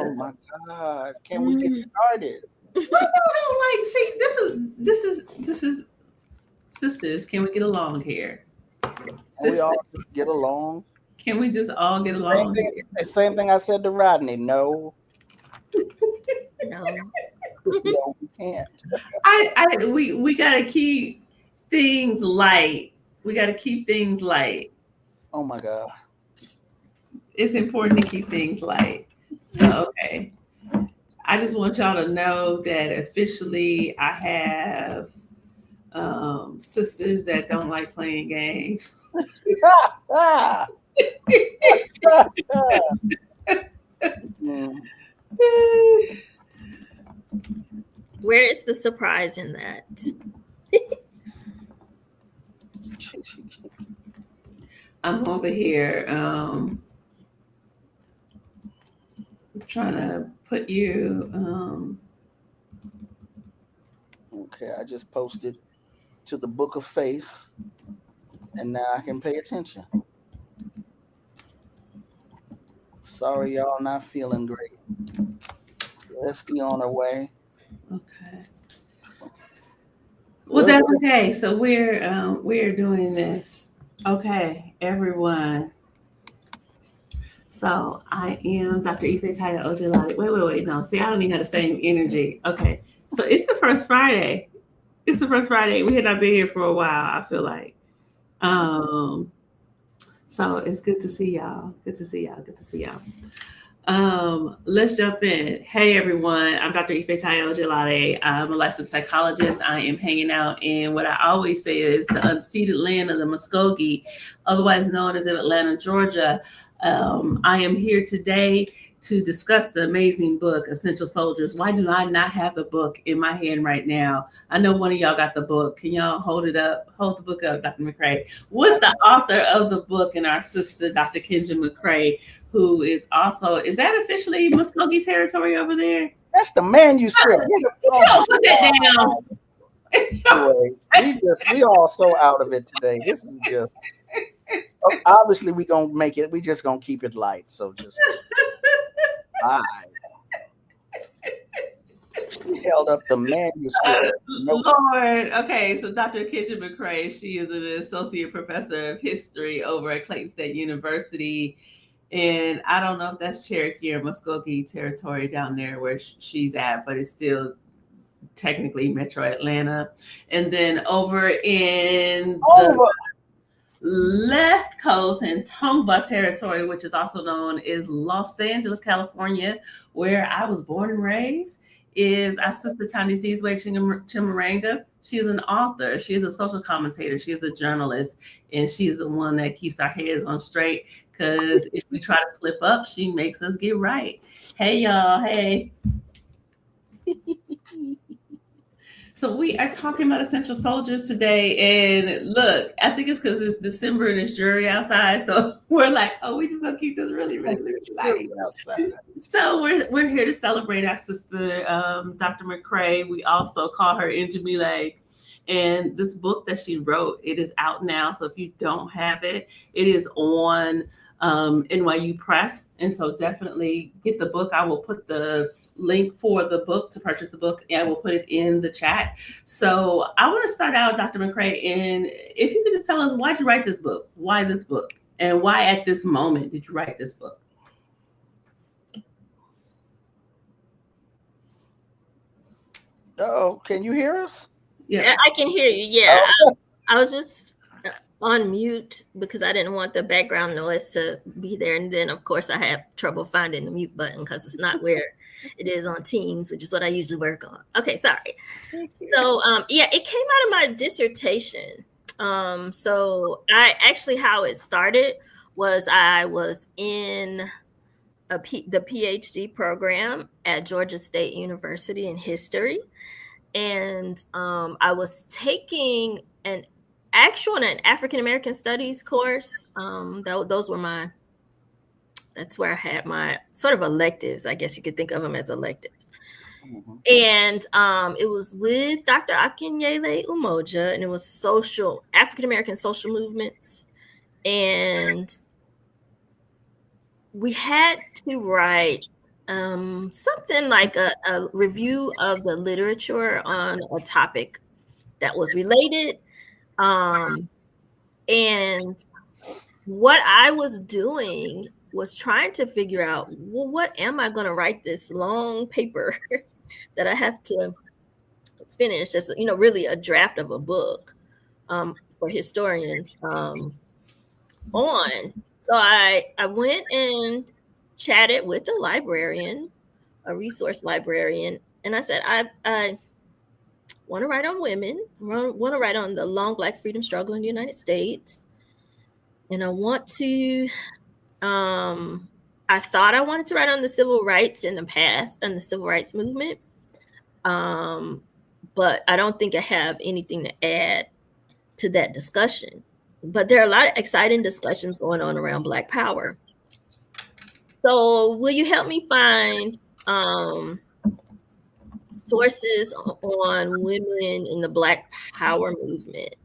Oh my God! Can we get started? No. Like, see, this is sisters. Can we get along here? We all get along. Can we just all get along? Same thing I said to Rodney. No. No. No, we can't. We gotta keep things light. We gotta keep things light. Oh my God. It's important to keep things light. So okay. I just want y'all to know that officially I have sisters that don't like playing games. Where is the surprise in that? I'm over here trying to put you. Okay, I just posted to the Book of Face, and now I can pay attention. Sorry, y'all not feeling great. Estee on her way. Okay. Well, that's okay. So we're doing this. Okay, everyone. So I am Dr. Ìfétáyò Òjélàdé. Wait. No, see, I don't even have the same energy. Okay. So it's the first Friday. We had not been here for a while, I feel like. So it's good to see y'all. Let's jump in. Hey everyone, I'm Dr. Ìfétáyò Òjélàdé. I'm a licensed psychologist. I am hanging out in what I always say is the unceded land of the Muskogee, otherwise known as Atlanta, Georgia. I am here today to discuss the amazing book, Essential Soldiers. Why do I not have the book in my hand right now? I know one of y'all got the book. Can y'all hold it up? Hold the book up, Dr. McCray. With the author of the book and our sister, Dr. Kenja McCray, who is also, is that officially Muskogee territory over there? That's the manuscript. Put that down. Anyway, we all so out of it today. This is just obviously we gonna make it. We just gonna keep it light. So just bye. She held up the manuscript. Lord. Okay, so Dr. Kenja McCray, she is an associate professor of history over at Clayton State University. And I don't know if that's Cherokee or Muskogee territory down there where she's at, but it's still technically Metro Atlanta. And then over in the left coast in Tongva territory, which is also known as Los Angeles, California, where I was born and raised, is our sister Thandisizwe Chimurenga. She is an author. She is a social commentator. She is a journalist. And she is the one that keeps our heads on straight. Because if we try to slip up, she makes us get right. Hey, y'all. Hey. So we are talking about Essential Soldiers today. And look, I think it's because it's December and it's dreary outside. So we're like, oh, we just going to keep this really, really, really light outside. So we're here to celebrate our sister, Dr. McCray. We also call her Njamile. And this book that she wrote, it is out now. So if you don't have it, it is on NYU Press. And so definitely get the book. I will put the link for the book to purchase the book, and I will put it in the chat. So I want to start out, Dr. McCray, and if you could just tell us, why'd you write this book? Why this book? And why at this moment did you write this book? Oh, can you hear us? Yeah, I can hear you. Yeah, I was just on mute because I didn't want the background noise to be there. And then, of course, I have trouble finding the mute button because it's not where it is on Teams, which is what I usually work on. Okay, sorry. So, it came out of my dissertation. So how it started was I was in the PhD program at Georgia State University in history. And I was taking an African-American studies course. Those were that's where I had my sort of electives. I guess you could think of them as electives. Mm-hmm. And it was with Dr. Akinyele Umoja, and it was African-American social movements. And we had to write something like a review of the literature on a topic that was related. And what I was doing was trying to figure out, well, what am I going to write this long paper that I have to finish? That's, really a draft of a book for historians on. So I went and chatted with a librarian, a resource librarian, and I said, I want to write on women, want to write on the long Black freedom struggle in the United States. And I want to, I thought I wanted to write on the civil rights in the past and the civil rights movement. But I don't think I have anything to add to that discussion. But there are a lot of exciting discussions going on around Black power. So will you help me find sources on women in the Black power movement?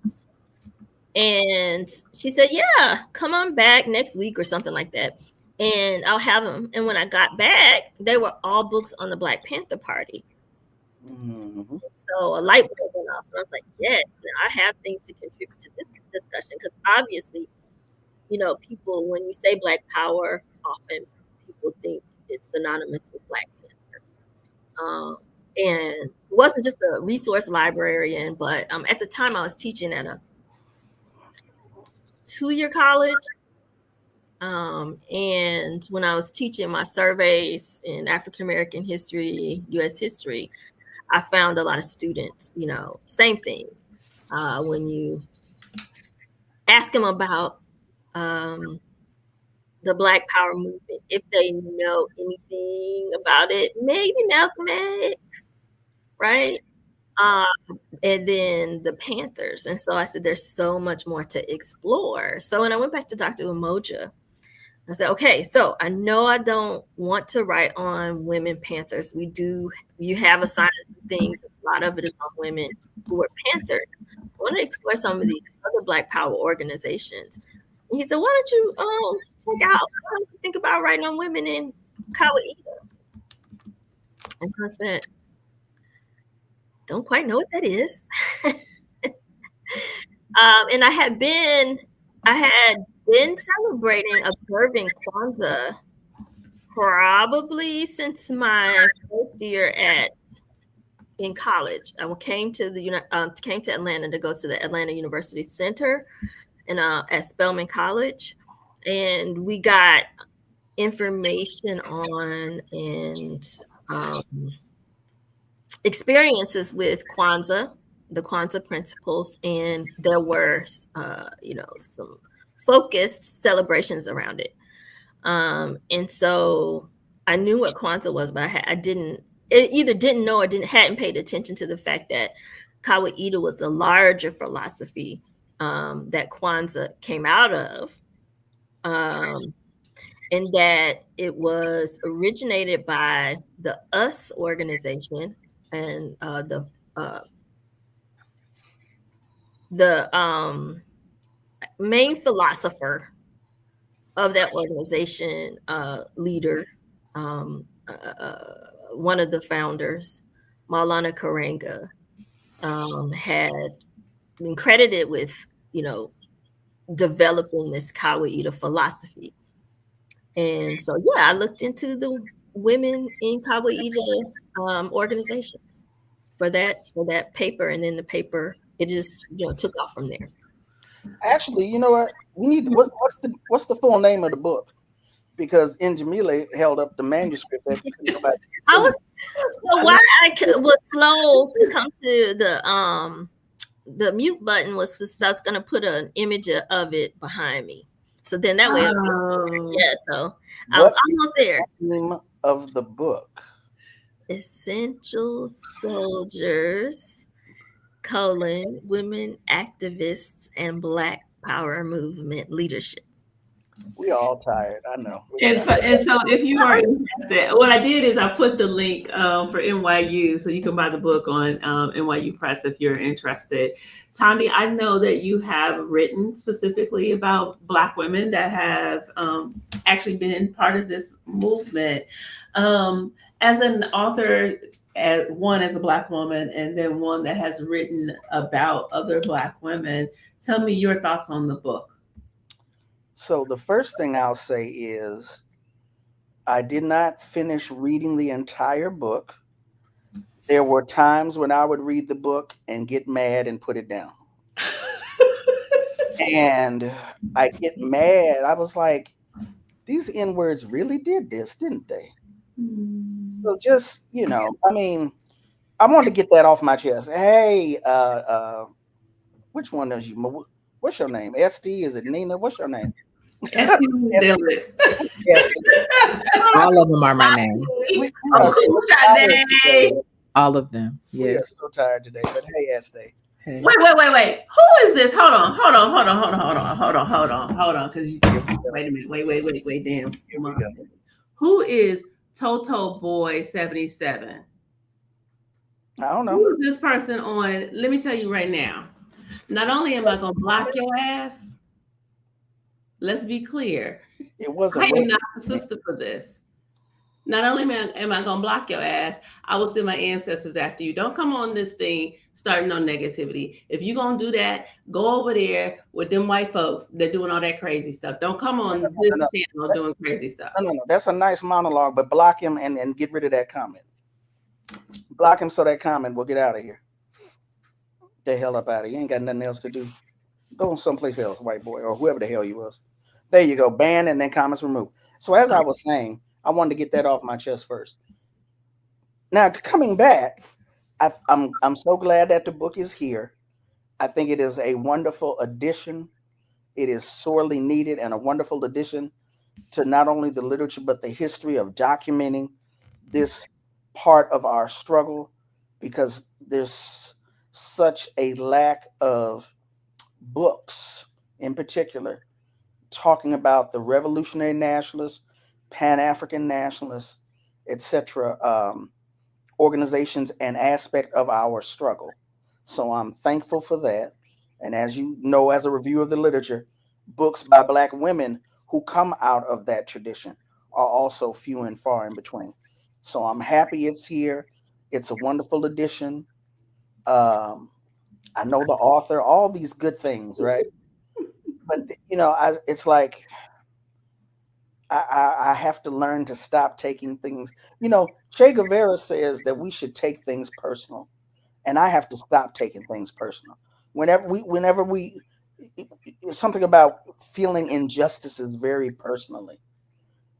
And she said, yeah, come on back next week or something like that. And I'll have them. And when I got back, they were all books on the Black Panther Party. Mm-hmm. So a light bulb went off. And I was like, yes, I have things to contribute to this discussion. Because obviously, people, when you say Black power, often people think it's synonymous with Black Panther. And it wasn't just a resource librarian, but at the time I was teaching at a 2-year college. And when I was teaching my surveys in African-American history, U.S. history, I found a lot of students, same thing. When you ask them about the Black power movement, if they know anything about it, maybe Malcolm X, right? And then the Panthers. And so I said, there's so much more to explore. So when I went back to Dr. Umoja, I said, okay, so I know I don't want to write on women Panthers. You have assigned things. A lot of it is on women who were Panthers. I want to explore some of these other Black power organizations. And he said, why don't you think about writing on women in Kawaida? And I said, don't quite know what that is. And I had been celebrating, observing Kwanzaa probably since my first year in college. I came to Atlanta to go to the Atlanta University Center at Spelman College, and we got information on and experiences with Kwanzaa, the Kwanzaa principles, and there were, some focused celebrations around it. And so I knew what Kwanzaa was, but I either didn't know or hadn't paid attention to the fact that Kawaida was the larger philosophy that Kwanzaa came out of, and that it was originated by the US organization and the main philosopher of that organization, leader, one of the founders, Maulana Karenga, had been credited with, developing this Kawaida philosophy. And so, I looked into the women in Kawaida organizations for that paper, and then the paper, it just took off from there. Actually, you know what? We need what's the full name of the book? Because Njamile held up the manuscript that so why I was slow to come to the mute button was I was going to put an image of it behind me. So then that way, so I was almost there. Name of the book? Essential Soldiers, Women Activists and Black Power Movement Leadership. We all tired. I know. And so, if you are interested, what I did is I put the link for NYU, so you can buy the book on NYU Press if you're interested. Thandi, I know that you have written specifically about Black women that have actually been part of this movement. As an author, as a Black woman, and then one that has written about other Black women, tell me your thoughts on the book. So the first thing I'll say is I did not finish reading the entire book. There were times when I would read the book and get mad and put it down. And I get mad. I was like, these N-words really did this, didn't they? So just, I mean, I wanted to get that off my chest. Hey, which one is you? What's your name? Estee? Is it Nena? What's your name? Estee. All of them are my name. All of them. Yeah. We are so tired today. But hey, Estee. Hey. Wait. Who is this? Hold on. Because wait a minute. Wait. Damn. Who is Toto Boy 77? I don't know. Who is this person on? Let me tell you right now. Not only am I gonna block your ass, let's be clear. It wasn't. I am not the sister for this. Not only am I gonna block your ass, I will send my ancestors after you. Don't come on this thing starting on negativity. If you're gonna do that, go over there with them white folks. They're doing all that crazy stuff. Don't come on this channel doing crazy stuff. No. That's a nice monologue, but block him and get rid of that comment. Block him so that comment will get out of here. The hell up out of here. You ain't got nothing else to do. Go someplace else, white boy, or whoever the hell you was. There you go. Ban and then comments removed. So as I was saying, I wanted to get that off my chest first. Now coming back, I'm so glad that the book is here. I think it is a wonderful addition. It is sorely needed and a wonderful addition to not only the literature but the history of documenting this part of our struggle, because there's such a lack of books in particular talking about the revolutionary nationalists, Pan-African nationalists, etc., organizations and aspect of our struggle. So I'm thankful for that. And as you know, as a reviewer of the literature, books by Black women who come out of that tradition are also few and far in between. So I'm happy it's here. It's a wonderful addition. I know the author, all these good things, right? But it's like I have to learn to stop taking things. Che Guevara says that we should take things personal, and I have to stop taking things personal. Whenever we, it's something about feeling injustices very personally,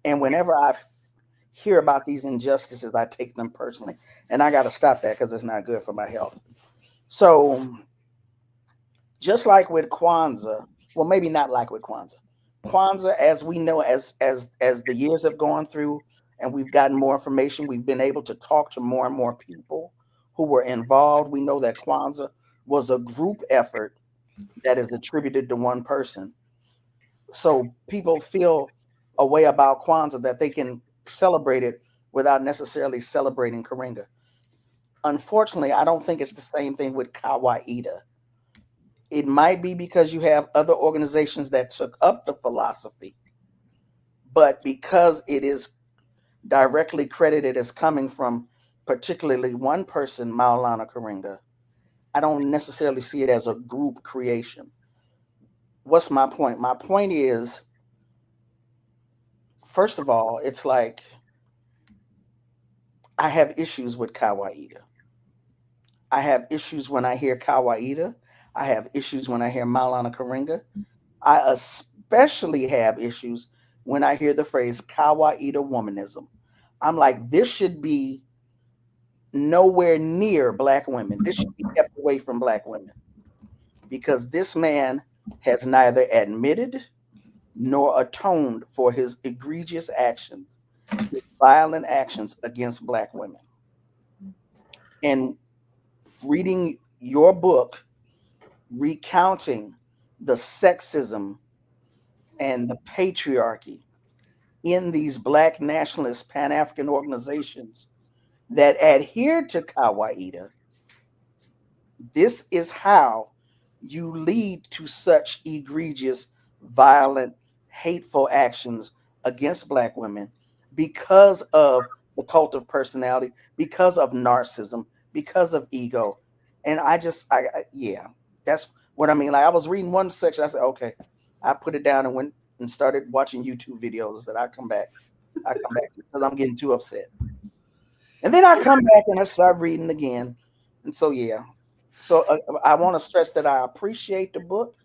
and whenever I hear about these injustices, I take them personally, and I got to stop that because it's not good for my health. So, just like with Kwanzaa, well, maybe not like with Kwanzaa. Kwanzaa, as we know, as the years have gone through and we've gotten more information, we've been able to talk to more and more people who were involved. We know that Kwanzaa was a group effort that is attributed to one person. So people feel a way about Kwanzaa that they can celebrate it without necessarily celebrating Chimurenga. Unfortunately, I don't think it's the same thing with Kawaida. It might be because you have other organizations that took up the philosophy, but because it is directly credited as coming from particularly one person, Maulana Chimurenga, I don't necessarily see it as a group creation. What's my point? My point is, first of all, it's like I have issues with Kawaida. I have issues when I hear Kawaida. I have issues when I hear Maulana Chimurenga. I especially have issues when I hear the phrase Kawaida womanism. I'm like, this should be nowhere near Black women. This should be kept away from Black women, because this man has neither admitted nor atoned for his egregious actions, his violent actions against Black women. And reading your book, recounting the sexism and the patriarchy in these Black nationalist Pan-African organizations that adhere to Kawaida, this is how you lead to such egregious, violent, hateful actions against Black women because of the cult of personality, because of narcissism, because of ego. And yeah, that's what I mean. Like, I was reading one section, I said, okay, I put it down and went and started watching YouTube videos. I said, I come back because I'm getting too upset. And then I come back and I start reading again. And so, yeah. So I want to stress that I appreciate the book.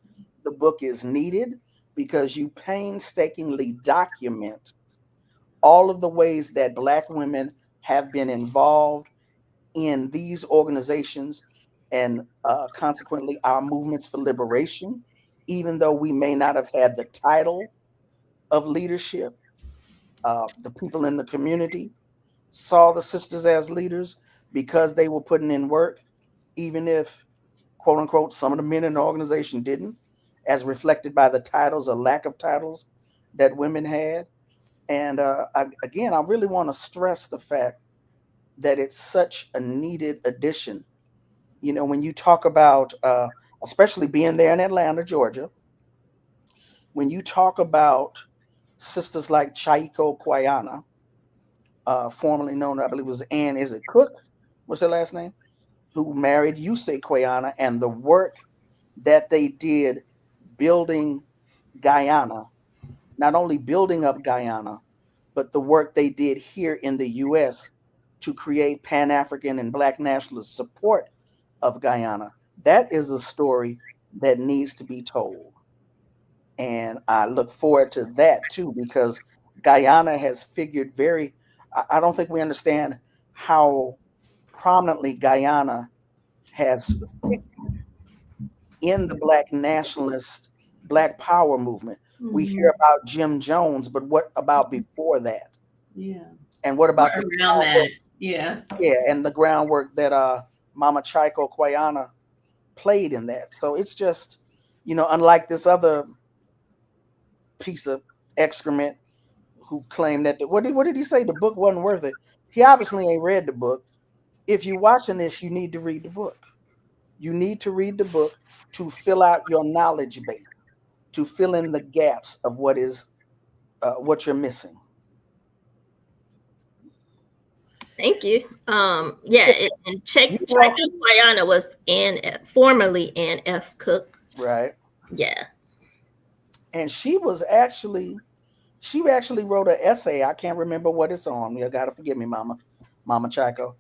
The book is needed because you painstakingly document all of the ways that Black women have been involved in these organizations and consequently our movements for liberation, even though we may not have had the title of leadership. The people in the community saw the sisters as leaders because they were putting in work, even if, quote unquote, some of the men in the organization didn't, as reflected by the titles or lack of titles that women had. And again, I really want to stress the fact that it's such a needed addition. You know, when you talk about, especially being there in Atlanta, Georgia, when you talk about sisters like Chaiko Kwayana, formerly known, I believe it was Ann, is it Cook? What's her last name? Who married Yusei Kwayana, and the work that they did building Guyana, not only building up Guyana, but the work they did here in the U.S. to create Pan-African and Black nationalist support of Guyana. That is a story that needs to be told. And I look forward to that too, because Guyana has figured I don't think we understand how prominently Guyana has figured in the Black nationalist, Black power movement. Mm-hmm. We hear about Jim Jones, but what about before that? Yeah. And what about around that? Yeah. Yeah, and the groundwork that Mama Chaiko Kwayana played in that. So it's just, you know, unlike this other piece of excrement who claimed that what did he say? The book wasn't worth it. He obviously ain't read the book. If you're watching this, you need to read the book. You need to read the book to fill out your knowledge base, to fill in the gaps of what you're missing. Thank you. Yeah, and Chaiko Kwayana was formerly Ann F. Cook. Right. Yeah. And she actually wrote an essay. I can't remember what it's on. You gotta forgive me, Mama Chaiko.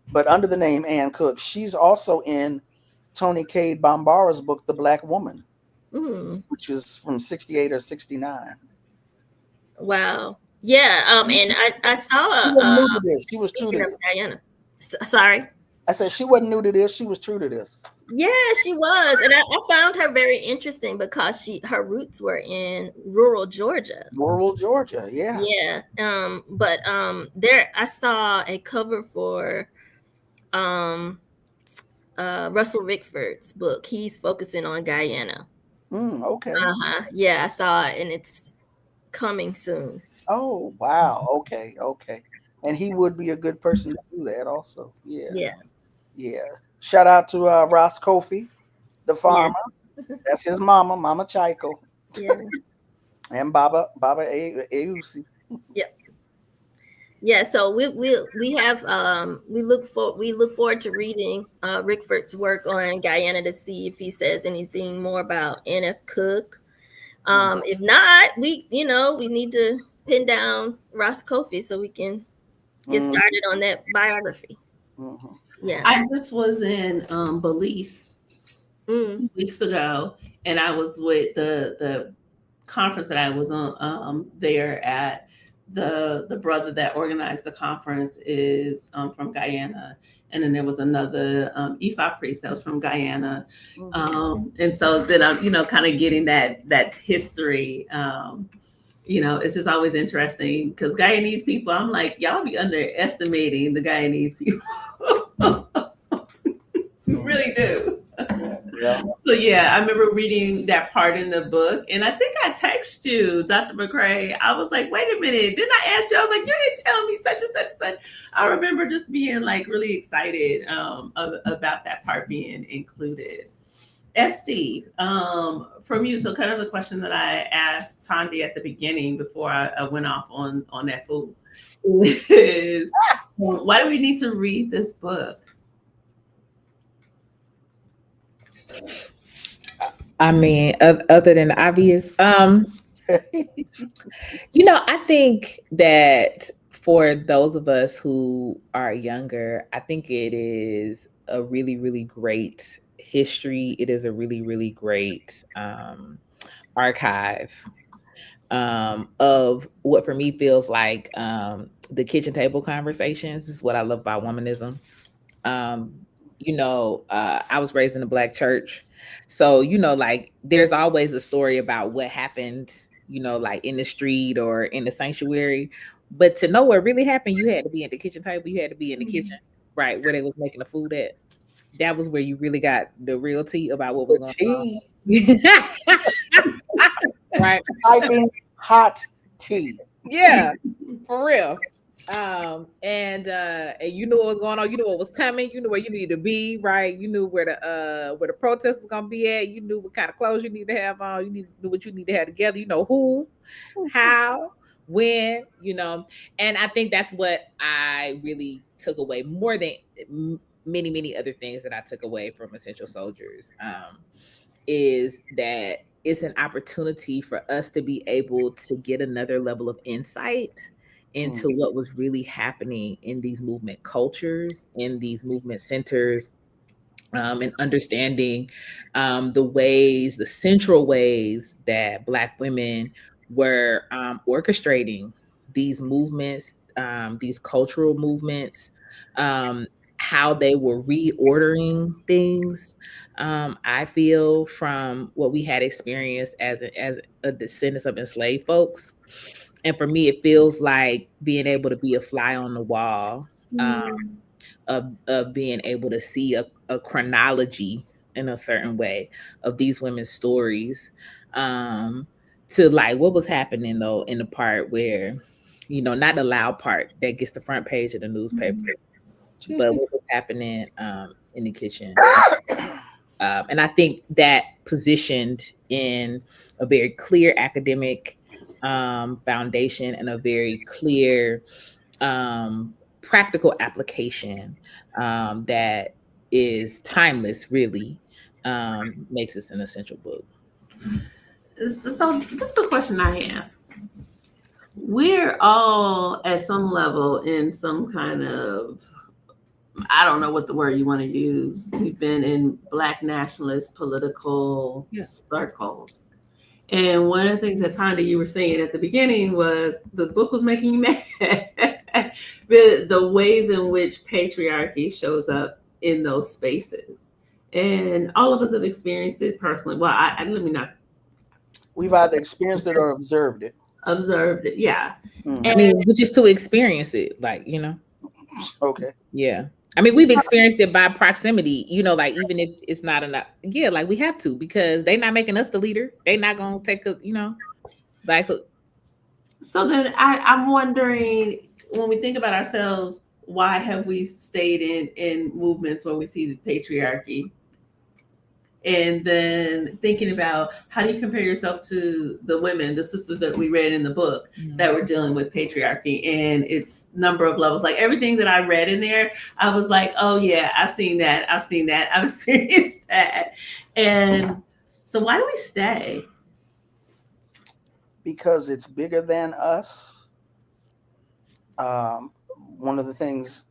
But under the name Ann Cook, she's also in Tony Cade Bambara's book, The Black Woman, which is from 68 or 69. Wow. Yeah. And I saw she was true to this. Diana. Sorry. I said she wasn't new to this. She was true to this. Yeah, she was, and I found her very interesting because her roots were in rural Georgia. Rural Georgia, yeah. Yeah. But there I saw a cover for Russell Rickford's book. He's focusing on Guyana. Okay. Yeah, I saw it, and it's coming soon. Oh wow. Okay. And he would be a good person to do that also. Yeah. Shout out to Ross Kofi, the farmer. Yeah. That's his mama, Mama Chaiko. Yeah. And Baba Eusi. Yep. Yeah, so we look forward to reading Rickford's work on Guyana to see if he says anything more about N.F. Cook. If not, we need to pin down Ross Kofi so we can get started on that biography. Mm-hmm. Yeah, I just was in Belize weeks ago, and I was with the conference that I was on there at. The brother that organized the conference is from Guyana, and then there was another Ifa priest that was from Guyana, and so then I'm kind of getting that history. It's just always interesting because Guyanese people, I'm like, y'all be underestimating the Guyanese people. You really do. go. So yeah, I remember reading that part in the book, and I think I texted you, Dr. McCray. I was like, "Wait a minute, didn't I ask you?" I was like, "You didn't tell me such and such and such." I remember just being like really excited about that part being included. Estee, from you, so kind of the question that I asked Thandi at the beginning before I went off on that food is, why do we need to read this book? I mean, other than the obvious, I think that for those of us who are younger, I think it is a really, really great history. It is a really, really great archive of what for me feels like the kitchen table conversations. This is what I love about womanism. I was raised in a Black church. So, like there's always a story about what happened, like in the street or in the sanctuary. But to know what really happened, you had to be at the kitchen table. You had to be in the kitchen, right, where they was making the food at. That was where you really got the real tea about what was going on. Right. Piping hot tea. Yeah, for real. And you knew what was going on, you knew what was coming, you knew where you needed to be, right? You knew where the protest was gonna be at, you knew what kind of clothes you need to have on, you knew what you need to have together, you know who, how, when, and I think that's what I really took away more than many, many other things that I took away from Essential Soldiers. Is that it's an opportunity for us to be able to get another level of insight into what was really happening in these movement cultures, in these movement centers, and understanding the central ways that Black women were orchestrating these movements, these cultural movements, how they were reordering things. I feel from what we had experienced as a descendants of enslaved folks. And for me, it feels like being able to be a fly on the wall, of being able to see a chronology in a certain way of these women's stories, to like what was happening though in the part where, not the loud part that gets the front page of the newspaper, but what was happening in the kitchen. And I think that positioned in a very clear academic foundation and a very clear practical application that is timeless, really, makes this an essential book. So this is the question I have. We're all at some level in some kind of, I don't know what the word you want to use. We've been in Black nationalist political circles. And one of the things that Thandi, you were saying at the beginning was the book was making you mad. the ways in which patriarchy shows up in those spaces. And all of us have experienced it personally. Well, let me not. We've either experienced it or observed it. Observed it, yeah. I mean, just to experience it, like, Okay. Yeah. I mean, we've experienced it by proximity, like even if it's not enough. Yeah, like we have to, because they're not making us the leader. They're not going to take us, like so. So then I'm wondering, when we think about ourselves, why have we stayed in movements where we see the patriarchy? And then thinking about, how do you compare yourself to the women, the sisters that we read in the book that were dealing with patriarchy and its number of levels? Like everything that I read in there, I was like, oh yeah, I've seen that, I've experienced that. And so why do we stay? Because it's bigger than us. One of the things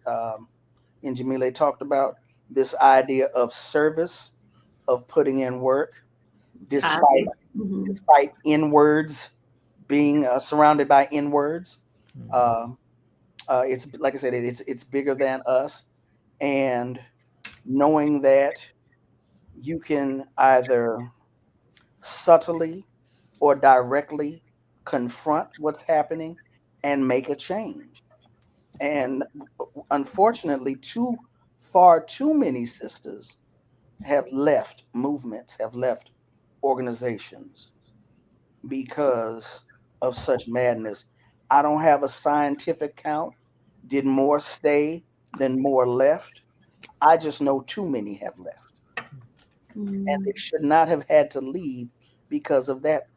Njamile talked about, this idea of service, of putting in work, despite N-words, being surrounded by N-words. It's like I said, it's bigger than us, and knowing that you can either subtly or directly confront what's happening and make a change. And unfortunately, far too many sisters have left movements, have left organizations because of such madness. I don't have a scientific count. Did more stay than more left? I just know too many have left. And they should not have had to leave because of that.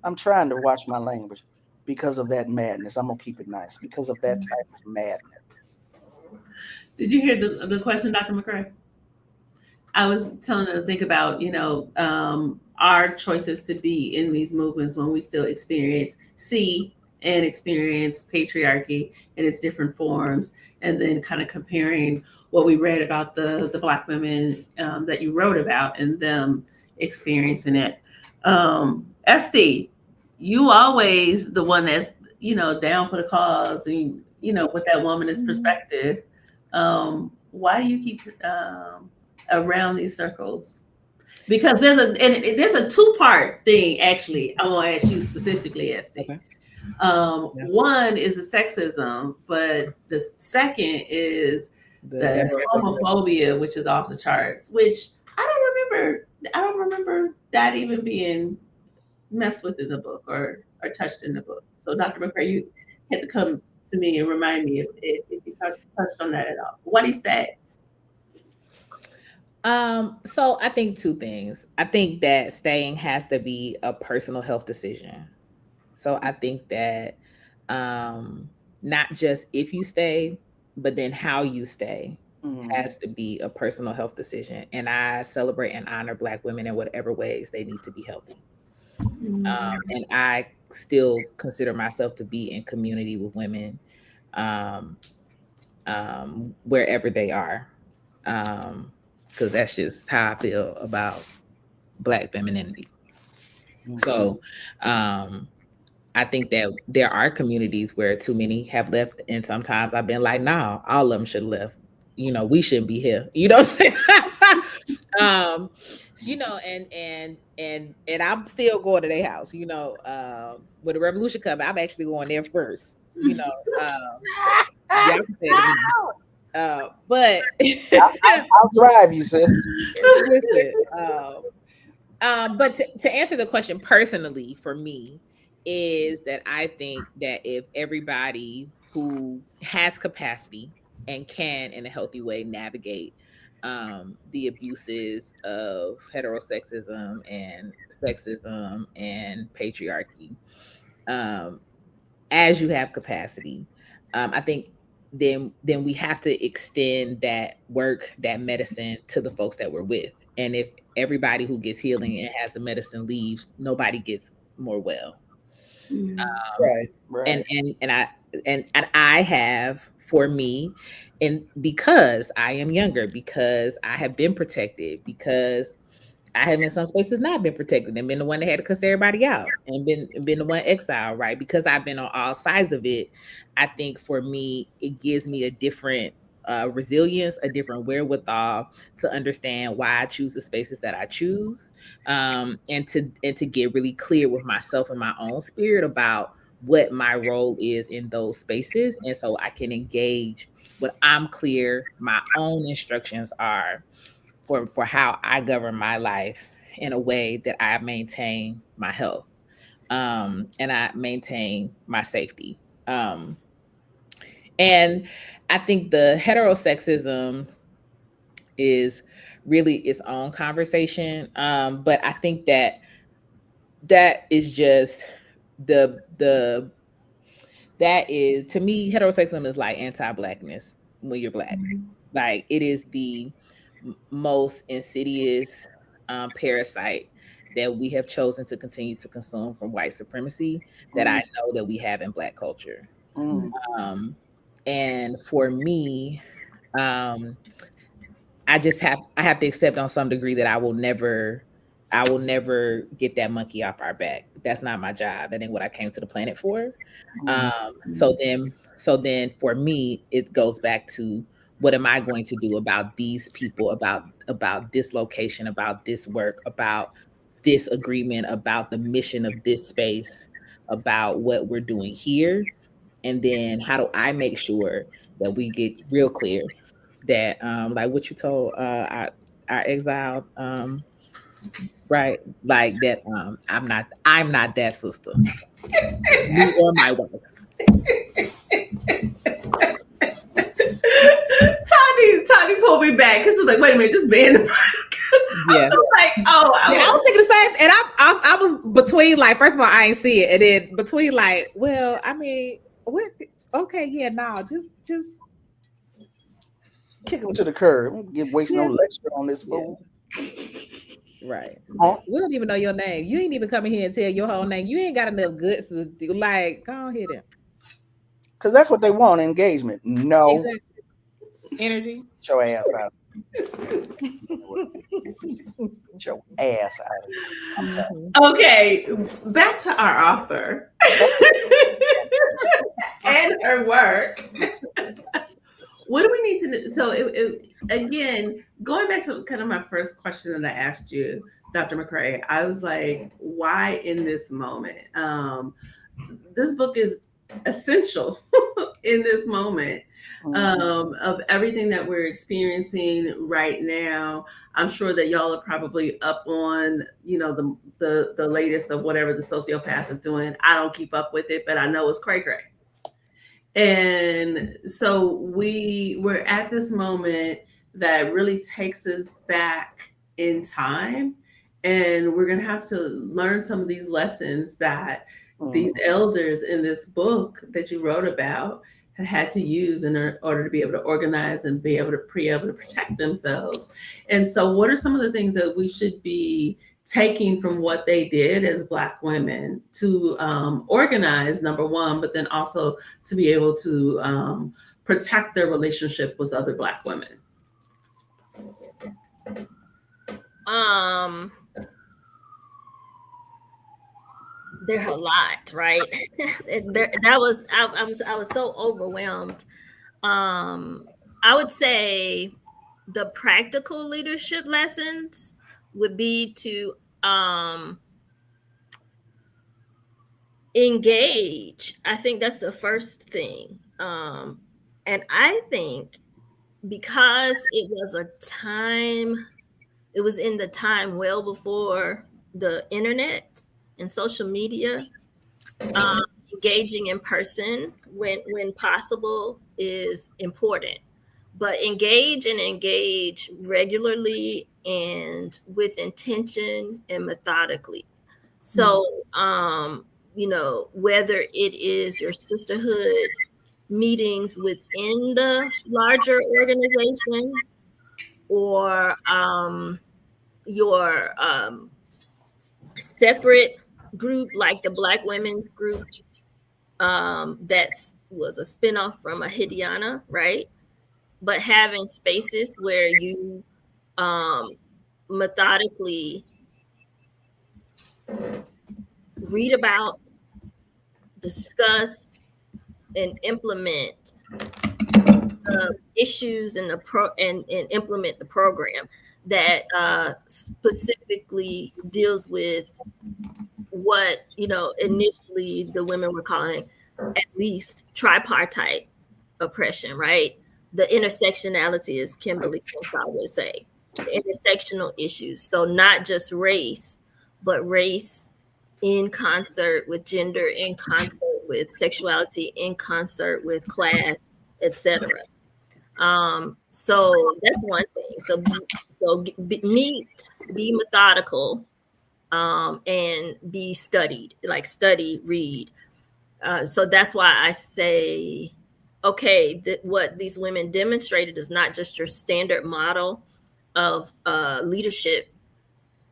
I'm trying to watch my language. Because of that madness. I'm going to keep it nice. Because of that type of madness. Did you hear the question, Dr. McCray? I was telling her to think about, our choices to be in these movements when we still experience patriarchy in its different forms, and then kind of comparing what we read about the Black women that you wrote about and them experiencing it. Estee, you always the one that's, down for the cause and, with that womanist perspective. Why do you keep around these circles? Because there's a two-part thing, actually. I want to ask you specifically, Estee. Okay. One is the sexism, but the second is the homophobia, which is off the charts, which I don't remember that even being messed with in the book or touched in the book. So Dr. McCray, you had to come to me and remind me if you touched on that at all. What is that? So I think two things. I think that staying has to be a personal health decision. So I think that not just if you stay, but then how you stay has to be a personal health decision. And I celebrate and honor Black women in whatever ways they need to be healthy. And I still consider myself to be in community with women wherever they are. Because that's just how I feel about Black femininity. So I think that there are communities where too many have left, and sometimes I've been like, nah, all of them should have left. We shouldn't be here. You know what I'm saying? And I'm still going to their house. When the revolution comes, I'm actually going there first. But I'll drive you, sis. Listen, but to answer the question personally, for me, is that I think that if everybody who has capacity and can, in a healthy way, navigate the abuses of heterosexism and sexism and patriarchy, as you have capacity, I think then we have to extend that work, that medicine, to the folks that we're with. And if everybody who gets healing and has the medicine leaves, nobody gets more well. Right. And I have, for me, and because I am younger, because I have been protected, because I have in some spaces not been protected and been the one that had to cuss everybody out and been the one exiled, right? Because I've been on all sides of it. I think for me, it gives me a different resilience, a different wherewithal to understand why I choose the spaces that I choose, and to get really clear with myself and my own spirit about what my role is in those spaces, and so I can engage when I'm clear. My own instructions are for how I govern my life in a way that I maintain my health, and I maintain my safety. And I think the heterosexism is really its own conversation. But I think that is just that is, to me, heterosexism is like anti-Blackness when you're Black. Like, it is the most insidious parasite that we have chosen to continue to consume from white supremacy that I know that we have in Black culture. And for me, I have to accept on some degree that I will never get that monkey off our back. That's not my job. That ain't what I came to the planet for. So then for me, it goes back to, what am I going to do about these people, about this location, about this work, about this agreement, about the mission of this space, about what we're doing here? And then how do I make sure that we get real clear that, like what you told, I our exiled, right? Like that. I'm not that sister. You or my wife. Tani pulled me back because she was like, "Wait a minute, just ban the Yeah. like, oh, I was thinking the same, and I was between like, first of all, I ain't see it, and then between like, well, I mean, what? Okay, yeah, no, just kick him to the curb. Don't get waste no lecture on this fool. Right. Huh? We don't even know your name. You ain't even coming here and tell your whole name. You ain't got enough guts to do, like, go on here then. Because that's what they want, engagement. No. Exactly. Energy. Get your ass out. Get your ass out of here. I'm sorry. Okay, back to our author and her work. What do we need to know? So, again, going back to kind of my first question that I asked you, Dr. McCray, I was like, why in this moment? This book is essential in this moment of everything that we're experiencing right now. I'm sure that y'all are probably up on, the latest of whatever the sociopath is doing. I don't keep up with it, but I know it's cray-cray. And so we're at this moment that really takes us back in time, and we're going to have to learn some of these lessons that these elders in this book that you wrote about had to use in order to be able to organize and be able to protect themselves. And so what are some of the things that we should be taking from what they did as Black women to organize, number one, but then also to be able to protect their relationship with other Black women? There's a lot, right? I was so overwhelmed. I would say the practical leadership lessons would be to engage. I think that's the first thing. And I think because it was in the time well before the internet and social media, engaging in person when possible is important. But engage regularly and with intention and methodically. So, whether it is your sisterhood meetings within the larger organization or your separate group like the Black Women's Group that was a spinoff from a Hidiana, right? But having spaces where you methodically read about, discuss, and implement issues and and implement the program that specifically deals with what initially the women were calling at least tripartite oppression, right? The intersectionality, as Kimberly would say, the intersectional issues. So not just race, but race in concert with gender, in concert with sexuality, in concert with class, etc. So that's one thing. So be methodical, and be studied, like study, read. So that's why I say, okay, what these women demonstrated is not just your standard model of leadership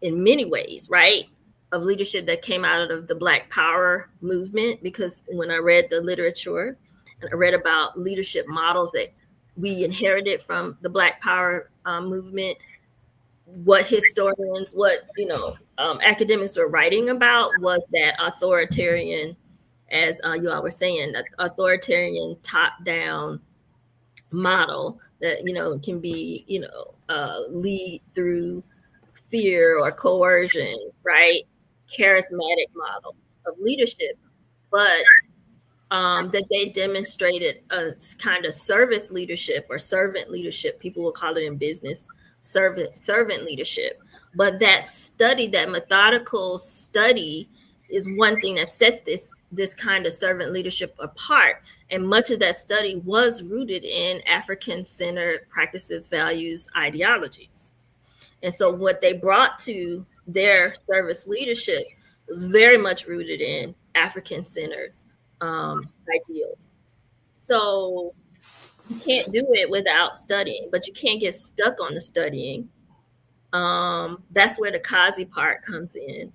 in many ways, right? Of leadership that came out of the Black Power movement, because when I read the literature and I read about leadership models that we inherited from the Black Power movement, what historians, academics were writing about was that authoritarian, as you all were saying, that authoritarian top-down model that can be lead through fear or coercion, right? Charismatic model of leadership, but that they demonstrated a kind of service leadership or servant leadership. People will call it in business, servant leadership. But that study, that methodical study, is one thing that set this kind of servant leadership apart. And much of that study was rooted in African-centered practices, values, ideologies. And so what they brought to their service leadership was very much rooted in African-centered ideals. So you can't do it without studying, but you can't get stuck on the studying. That's where the Kazi part comes in.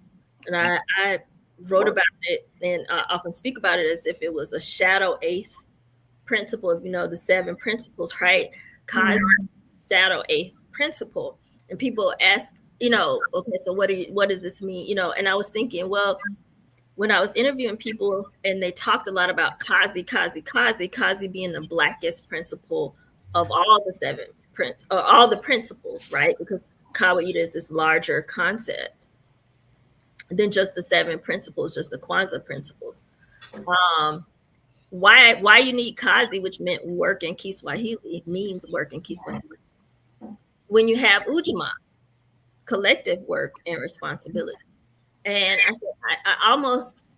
And I wrote about it, and I often speak about it as if it was a shadow eighth principle of, the 7 principles, right? Kazi, shadow eighth principle. And people ask, okay, so what does this mean? And I was thinking, well, when I was interviewing people and they talked a lot about Kazi being the blackest principle of all the 7 all the principles, right? Because Kawaida is this larger concept than just the 7 principles, just the Kwanzaa principles. Why you need Kazi, which meant work in Kiswahili, means work in Kiswahili, when you have Ujamaa, collective work and responsibility. And I said, I almost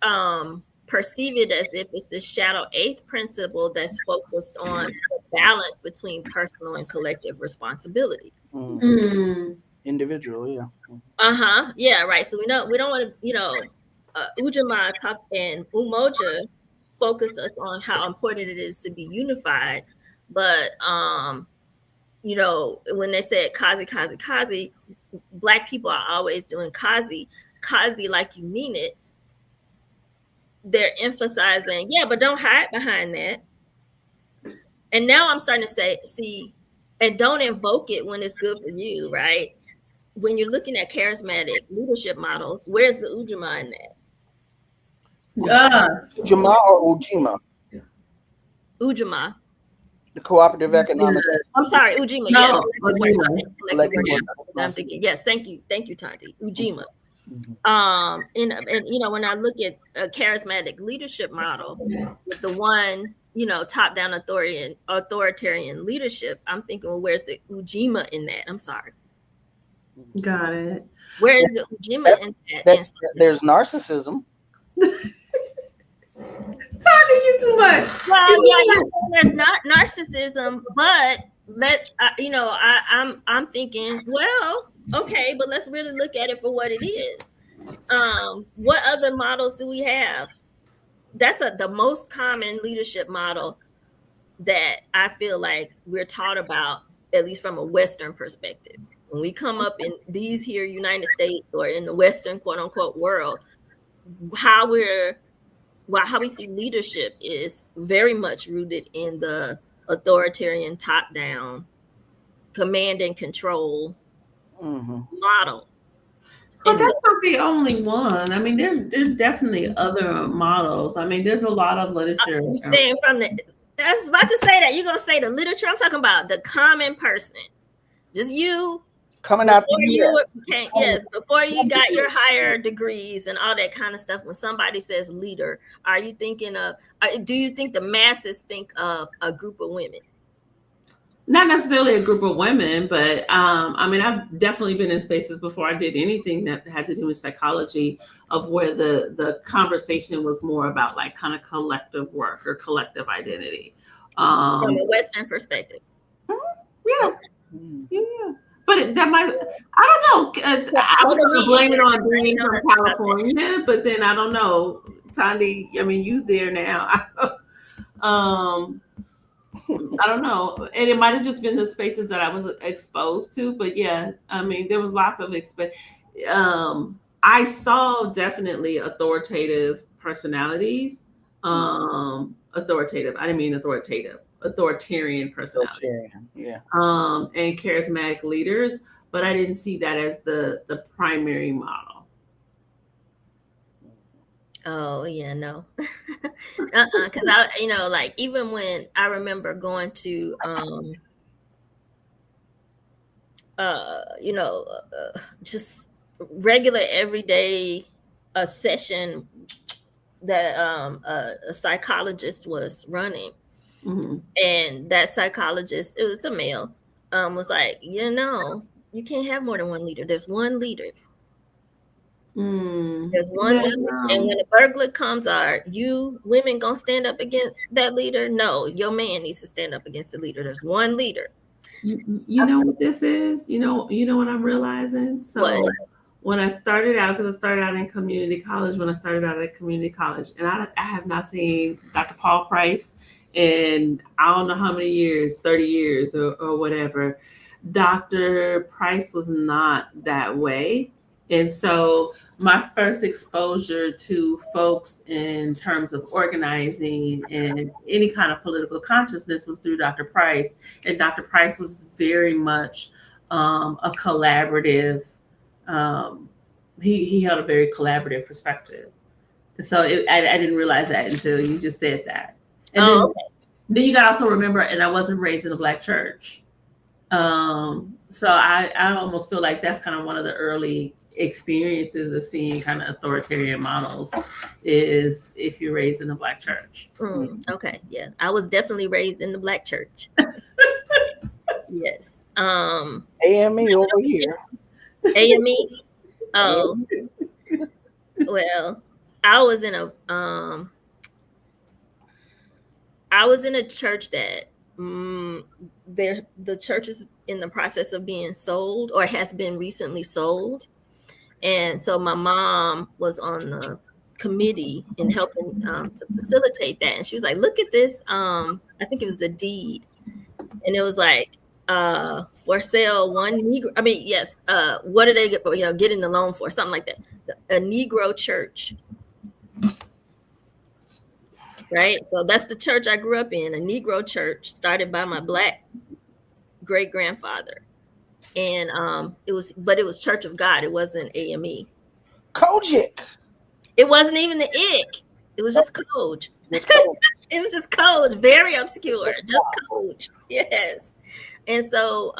perceive it as if it's the shadow eighth principle that's focused on the balance between personal and collective responsibility. Individual, yeah. Yeah, right. So we don't want to, Ujamaa and Umoja focus us on how important it is to be unified, but when they said Kazi, Black people are always doing Kazi like you mean it. They're emphasizing, yeah, but don't hide behind that. And now I'm starting to see, and don't invoke it when it's good for you, right? When you're looking at charismatic leadership models, where's the Ujamaa in that? Ujamaa or Ujima? Ujamaa. The cooperative economic. I'm sorry, Ujima. No, Ujima. I'm thinking, yes, thank you, Thandisizwe. Ujima. And when I look at a charismatic leadership model, with the one, top-down authoritarian leadership, I'm thinking, well, where's the Ujima in that? I'm sorry. Got it. Where is the Ujima in that? There's narcissism. Talking you too much. Well, yeah, there's not narcissism, but I'm thinking, well, okay, but let's really look at it for what it is. What other models do we have? That's the most common leadership model that I feel like we're taught about, at least from a Western perspective. When we come up in these here United States or in the Western quote unquote world, how we see leadership is very much rooted in the authoritarian top-down command and control model. But that's not the only one. I mean, there's definitely other models. I mean, there's a lot of literature. I was about to say that. You're going to say the literature. I'm talking about the common person. Just you. Coming out the yes, before you got your higher degrees and all that kind of stuff. When somebody says leader, are you thinking of? Do you think the masses think of a group of women? Not necessarily a group of women, but I mean, I've definitely been in spaces before I did anything that had to do with psychology, of where the conversation was more about like kind of collective work or collective identity. From a Western perspective. Yeah. But that might, I don't know. I was going to blame it on being from California, but then I don't know. Thandi, I mean, you there now. I don't know. And it might have just been the spaces that I was exposed to. But yeah, I mean, there was lots of I saw definitely authoritative personalities. Authoritative. I didn't mean authoritative. Authoritarian personality, and charismatic leaders, but I didn't see that as the primary model. Oh yeah, no, because I, like even when I remember going to, just regular everyday session that a psychologist was running. And that psychologist, it was a male, was like, You can't have more than one leader. There's one leader. Mm. There's one leader. And when a burglar comes, are you women gonna stand up against that leader? No, your man needs to stand up against the leader. There's one leader. You know what this is? You know what I'm realizing? So What? when I started out, because I started out in community college, and I have not seen Dr. Paul Price in I don't know how many years, 30 years or whatever. Dr. Price was not that way. And so my first exposure to folks in terms of organizing and any kind of political consciousness was through Dr. Price. And Dr. Price was very much a collaborative, he held a very collaborative perspective. So I didn't realize that until you just said that. And then you got to also remember, and I wasn't raised in a Black church. So I almost feel like that's kind of one of the early experiences of seeing kind of authoritarian models is if you're raised in a Black church. Okay, yeah, I was definitely raised in the Black church. Yes. AME over here. AME. Oh, well, I was in a church that the church is in the process of being sold or has been recently sold. And so my mom was on the committee and helping to facilitate that. And she was like, look at this. I think it was the deed. And it was like, for sale, one Negro. I mean, yes. What are they getting the loan for? Something like that. A Negro church. Right. So that's the church I grew up in, a Negro church started by my Black great grandfather. And it was Church of God. It wasn't AME. Kojic. It wasn't even the ick. It was just Coj. It was just Coj, very obscure. Just Coj. Yes. And so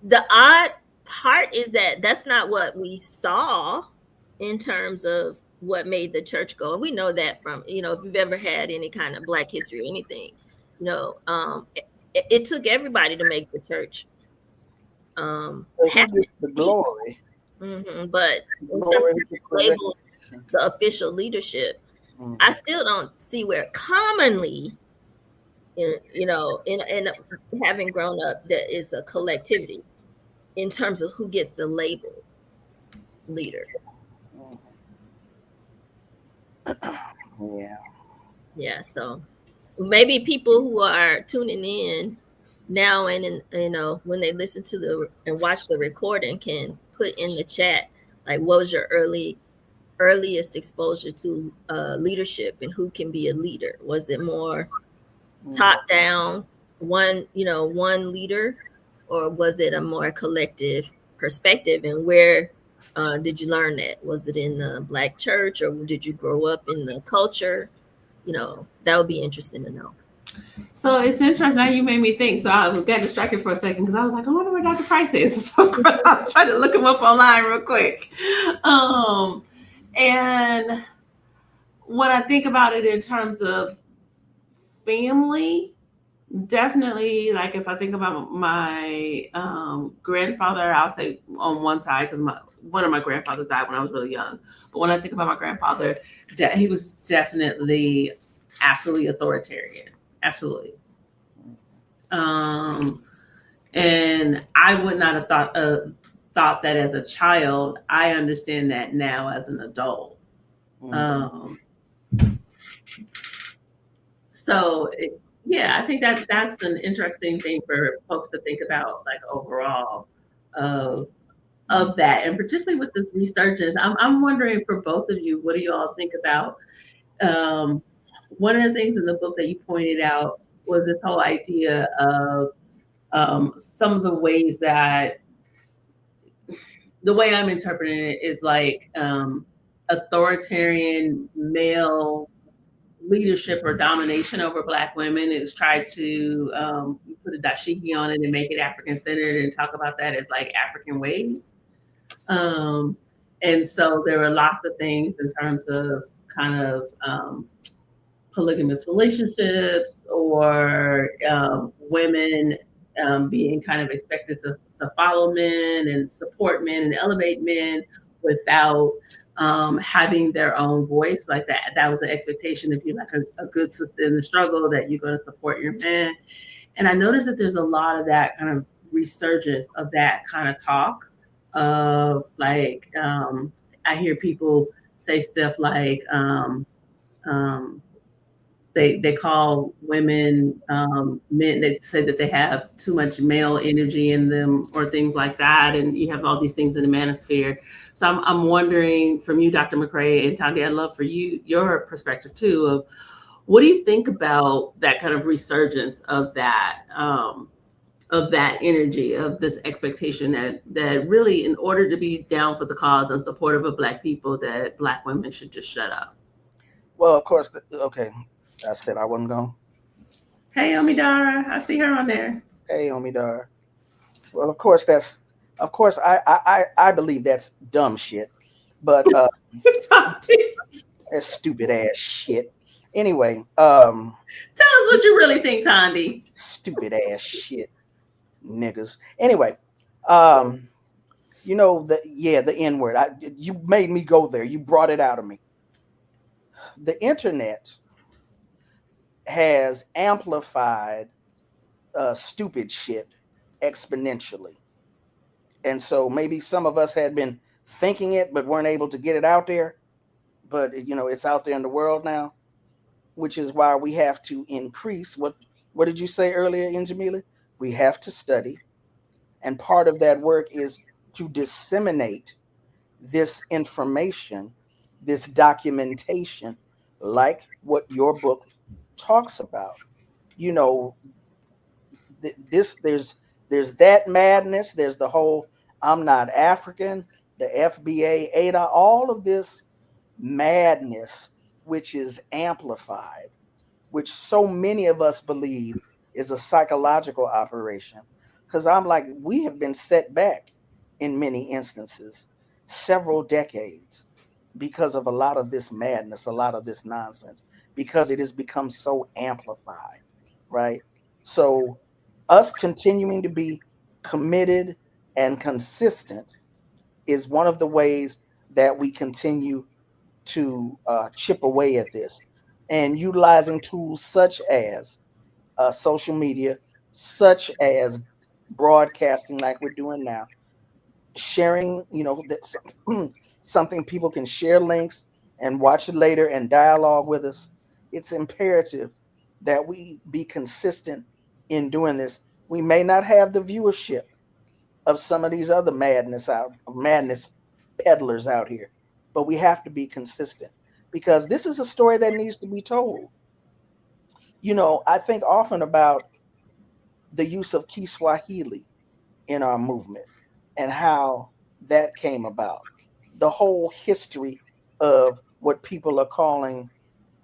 the odd part is that that's not what we saw in terms of what made the church go. And we know that from, if you've ever had any kind of Black history or anything, it took everybody to make the church happen. The glory. But in terms of label the official leadership, I still don't see where commonly, in having grown up, there is a collectivity in terms of who gets the label leader. Yeah. So maybe people who are tuning in now and when they listen to and watch the recording can put in the chat, like, what was your earliest exposure to leadership and who can be a leader? Was it more top down, one leader, or was it a more collective perspective? And where did you learn that? Was it in the Black church, or did you grow up in the culture? That would be interesting to know. So it's interesting. Now you made me think. So I got distracted for a second because I was like, I wonder where Dr. Price is. So of course I was trying to look him up online real quick. And when I think about it in terms of family, definitely, like if I think about my grandfather, I'll say on one side, because one of my grandfathers died when I was really young. But when I think about my grandfather, he was definitely absolutely authoritarian. Absolutely. And I would not have thought that as a child. I understand that now as an adult. I think that's an interesting thing for folks to think about, like overall of that, and particularly with this resurgence. I'm wondering for both of you, what do you all think about? One of the things in the book that you pointed out was this whole idea of some of the ways that the way I'm interpreting it is like authoritarian male leadership or domination over Black women is tried to put a dashiki on it and make it African centered and talk about that as like African ways. And so there are lots of things in terms of kind of polygamous relationships or women being kind of expected to follow men and support men and elevate men without having their own voice. Like that was the expectation. If you're like a good sister in the struggle, that you're going to support your man. And I noticed that there's a lot of that kind of resurgence of that kind of talk of like, I hear people say stuff like, they call women men. They say that they have too much male energy in them, or things like that. And you have all these things in the manosphere. So I'm wondering from you, Dr. McCray and Thandi, I'd love for your perspective too of what do you think about that kind of resurgence of that energy, of this expectation that really, in order to be down for the cause and supportive of Black people, that Black women should just shut up? Well, of course, okay. I said I wasn't going. Hey, Omidara, I see her on there. Hey, Omidara. Well, of course, I believe that's dumb shit, but that's stupid ass shit. Anyway, tell us what you really think, Thandi. Stupid ass shit, niggas. Anyway, the N-word. You made me go there. You brought it out of me. The internet has amplified stupid shit exponentially. And so maybe some of us had been thinking it, but weren't able to get it out there. But, it's out there in the world now, which is why we have to increase. What did you say earlier, Njamila? We have to study. And part of that work is to disseminate this information, this documentation, like what your book talks about. There's that madness. There's the whole I'm not African, the FBA, ADA, all of this madness, which is amplified, which so many of us believe is a psychological operation. Because I'm like, we have been set back in many instances, several decades, because of a lot of this madness, a lot of this nonsense, because it has become so amplified, right? So us continuing to be committed and consistent is one of the ways that we continue to chip away at this, and utilizing tools such as social media, such as broadcasting like we're doing now, sharing, something people can share links and watch it later and dialogue with us. It's imperative that we be consistent in doing this. We may not have the viewership of some of these other madness peddlers out here, but we have to be consistent, because this is a story that needs to be told. I think often about the use of Kiswahili in our movement and how that came about, the whole history of what people are calling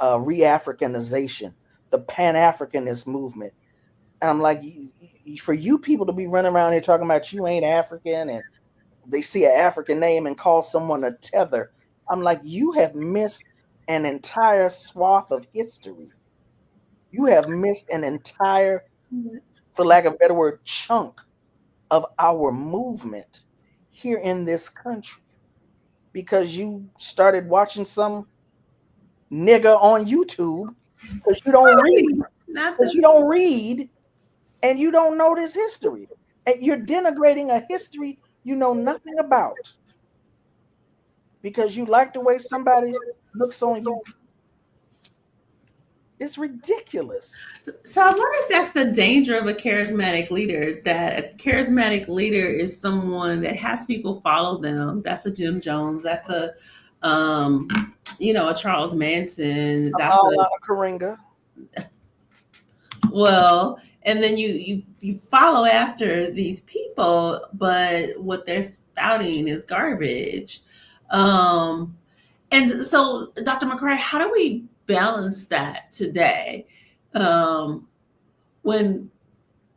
re-Africanization, the Pan-Africanist movement. And I'm like, for you people to be running around here talking about you ain't African, and they see an African name and call someone a tether, I'm like, you have missed an entire swath of history. You have missed an entire, for lack of a better word, chunk of our movement here in this country, because you started watching some nigga on YouTube because you don't read, and you don't know this history, and you're denigrating a history you know nothing about because you like the way somebody looks on you. It's ridiculous. So I wonder if that's the danger of a charismatic leader, that a charismatic leader is someone that has people follow them. That's a Jim Jones. That's a Charles Manson. That's a Chimurenga. Well, and then you follow after these people, but what they're spouting is garbage. And so, Dr. McCray, how do we balance that today when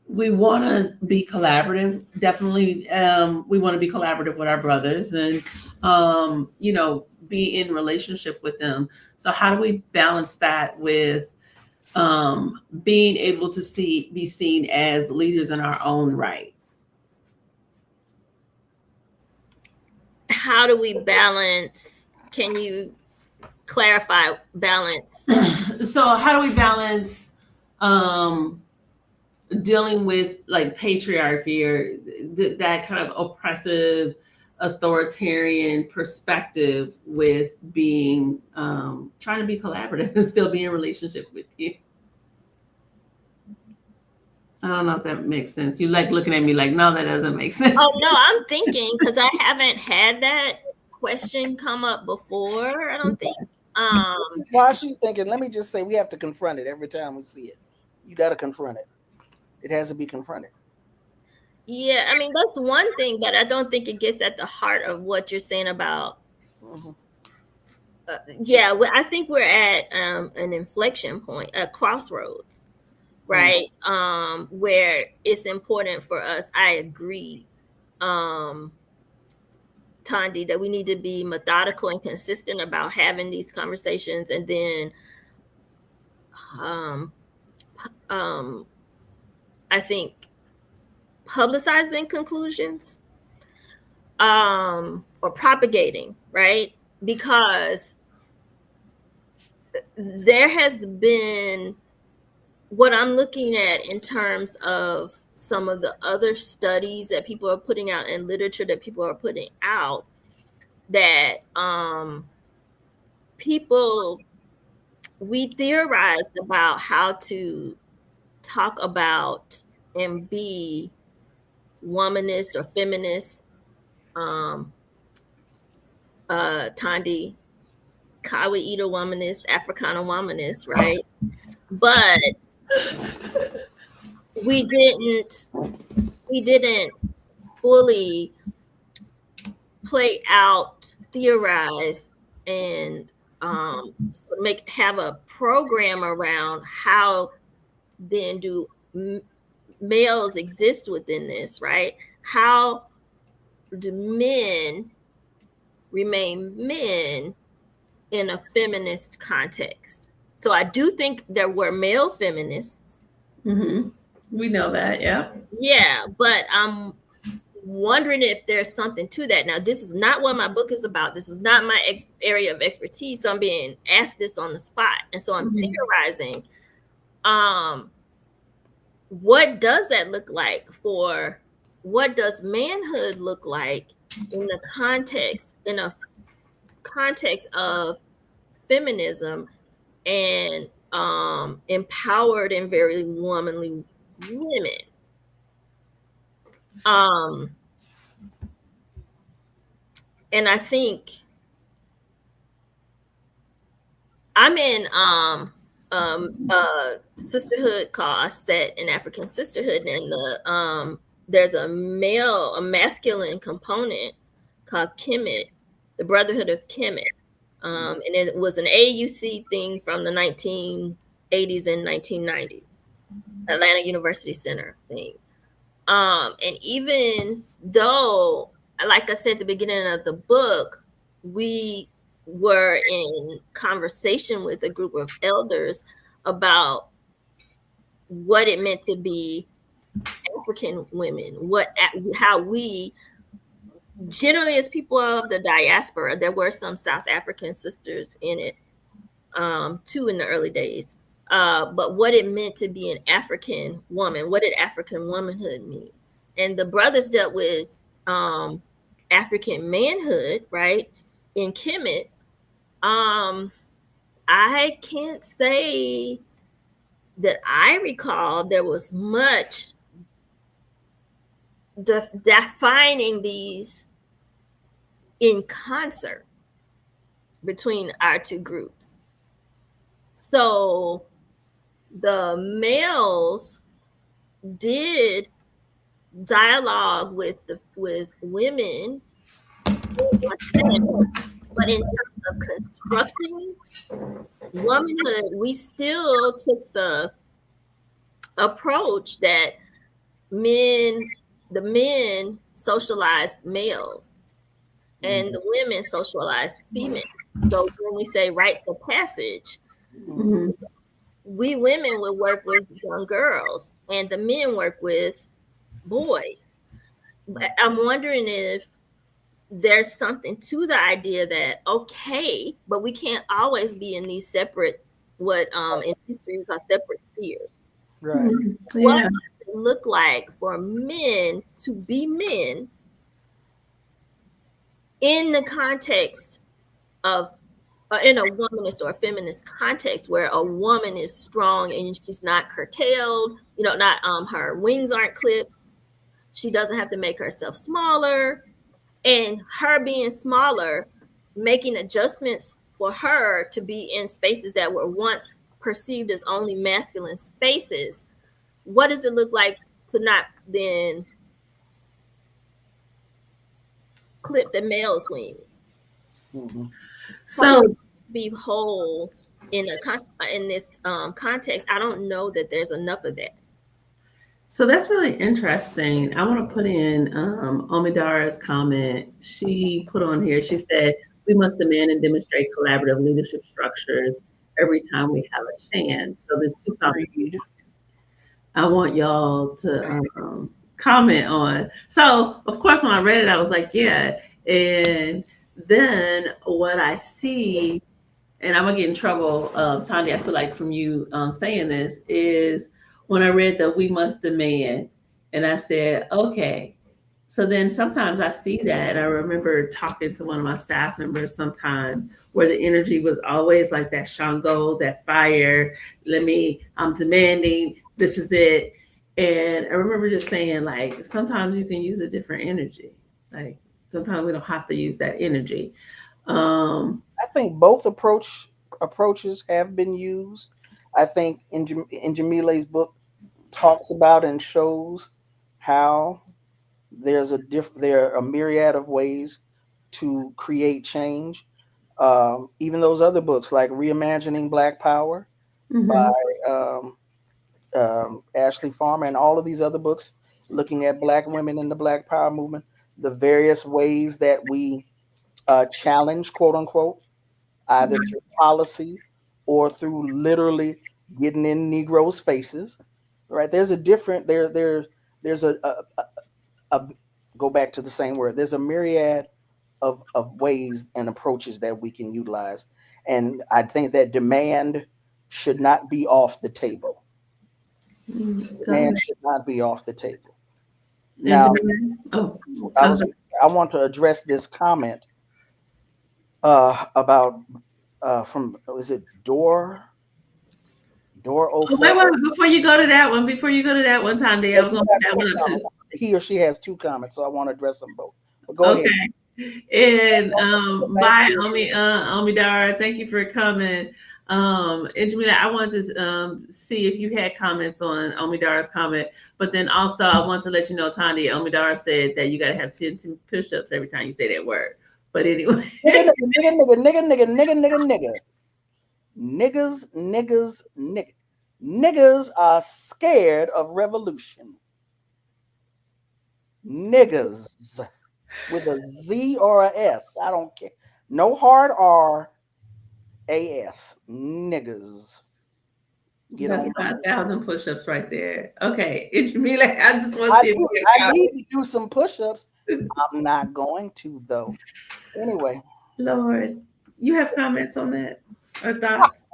we want to be collaborative? Definitely, we want to be collaborative with our brothers and, be in relationship with them. So how do we balance that with being able to be seen as leaders in our own right. How do we balance? Can you clarify balance? So how do we balance dealing with like patriarchy or that kind of oppressive, authoritarian perspective with being trying to be collaborative and still be in relationship with you? I don't know if that makes sense. You like looking at me like, no, that doesn't make sense. Oh no, I'm thinking because I haven't had that question come up before. I don't think. While she's thinking, let me just say we have to confront it every time we see it. You got to confront it. It has to be confronted. Yeah, I mean that's one thing, but I don't think it gets at the heart of what you're saying about. I think we're at an inflection point, a crossroads, right? Where it's important for us. I agree, Thandi, that we need to be methodical and consistent about having these conversations, and then, I think publicizing conclusions, or propagating, right? Because there has been, what I'm looking at in terms of some of the other studies that people are putting out and literature that people are putting out, that we theorized about how to talk about and be womanist or feminist, Thandi, Kawi Ida womanist, Africana womanist, right? But we didn't fully play out, theorize, and have a program around how then do males exist within this, right? How do men remain men in a feminist context? So I do think there were male feminists. Mm-hmm. We know that, yeah. Yeah, but I'm wondering if there's something to that. Now, this is not what my book is about. This is not my area of expertise. So I'm being asked this on the spot. And so I'm theorizing. What does that look like for, what does manhood look like in a context of feminism and empowered and very womanly women? And I think I'm in sisterhood called Set in African Sisterhood, and there's a masculine component called Kemet, the Brotherhood of Kemet, and it was an AUC thing from the 1980s and 1990s, Atlanta University Center thing. And even though, like I said at the beginning of the book, we were in conversation with a group of elders about what it meant to be African women, how we generally, as people of the diaspora, there were some South African sisters in it too in the early days, but what it meant to be an African woman, what did African womanhood mean? And the brothers dealt with African manhood, right, in Kemet. I can't say that I recall there was much defining these in concert between our two groups. So the males did dialogue with women, but in terms of constructing womanhood, we still took the approach that the men socialized males and the women socialized females. So when we say rites of passage, we women would work with young girls and the men work with boys. But I'm wondering if there's something to the idea that, okay, but we can't always be in these separate, what in history we call separate spheres. Right. What does it look like for men to be men in the context of in a womanist or a feminist context where a woman is strong and she's not curtailed, not her wings aren't clipped, she doesn't have to make herself smaller, and her being smaller, making adjustments for her to be in spaces that were once perceived as only masculine spaces. What does it look like to not then clip the male's wings? Mm-hmm. So be whole in this context. I don't know that there's enough of that. So that's really interesting. I want to put in Omidara's comment. She put on here, she said, we must demand and demonstrate collaborative leadership structures every time we have a chance. So there's two comments I want y'all to comment on. So, of course, when I read it, I was like, yeah. And then what I see, and I'm going to get in trouble, Tanya, I feel like from you saying this, is when I read that we must demand, and I said, okay. So then sometimes I see that, and I remember talking to one of my staff members sometime where the energy was always like that Shango, that fire, I'm demanding, this is it. And I remember just saying, like, sometimes you can use a different energy. Like, sometimes we don't have to use that energy. I think both approaches have been used. I think in Jamile's book talks about and shows how there are a myriad of ways to create change. Even those other books like Reimagining Black Power by Ashley Farmer, and all of these other books looking at Black women in the Black Power movement, the various ways that we challenge, quote unquote, either through policy or through literally getting in Negroes' faces. Right? There's a different there's a go back to the same word. There's a myriad of ways and approaches that we can utilize, and I think that demand should not be off the table. Demand should not be off the table. Now, I want to address this comment about from, was it Door? Wait, before you go to that one, Tandy, I was going to put that one up too. He or she has two comments, so I want to address them both. But go ahead. And bye, Omidara. Thank you for coming. And Jamila, I wanted to see if you had comments on Omidara's comment, but then also I want to let you know, Tandy, Omidara said that you got to have 10 push-ups every time you say that word. But anyway. Niggas are scared of revolution. Niggas with a Z or a S. I don't care. No hard R, A-S. Niggas. That's about 1,000 push-ups right there. Okay. Jamila, I just want to see if I need to do some push-ups. I'm not going to, though. Anyway. Lord, you have comments on that or thoughts?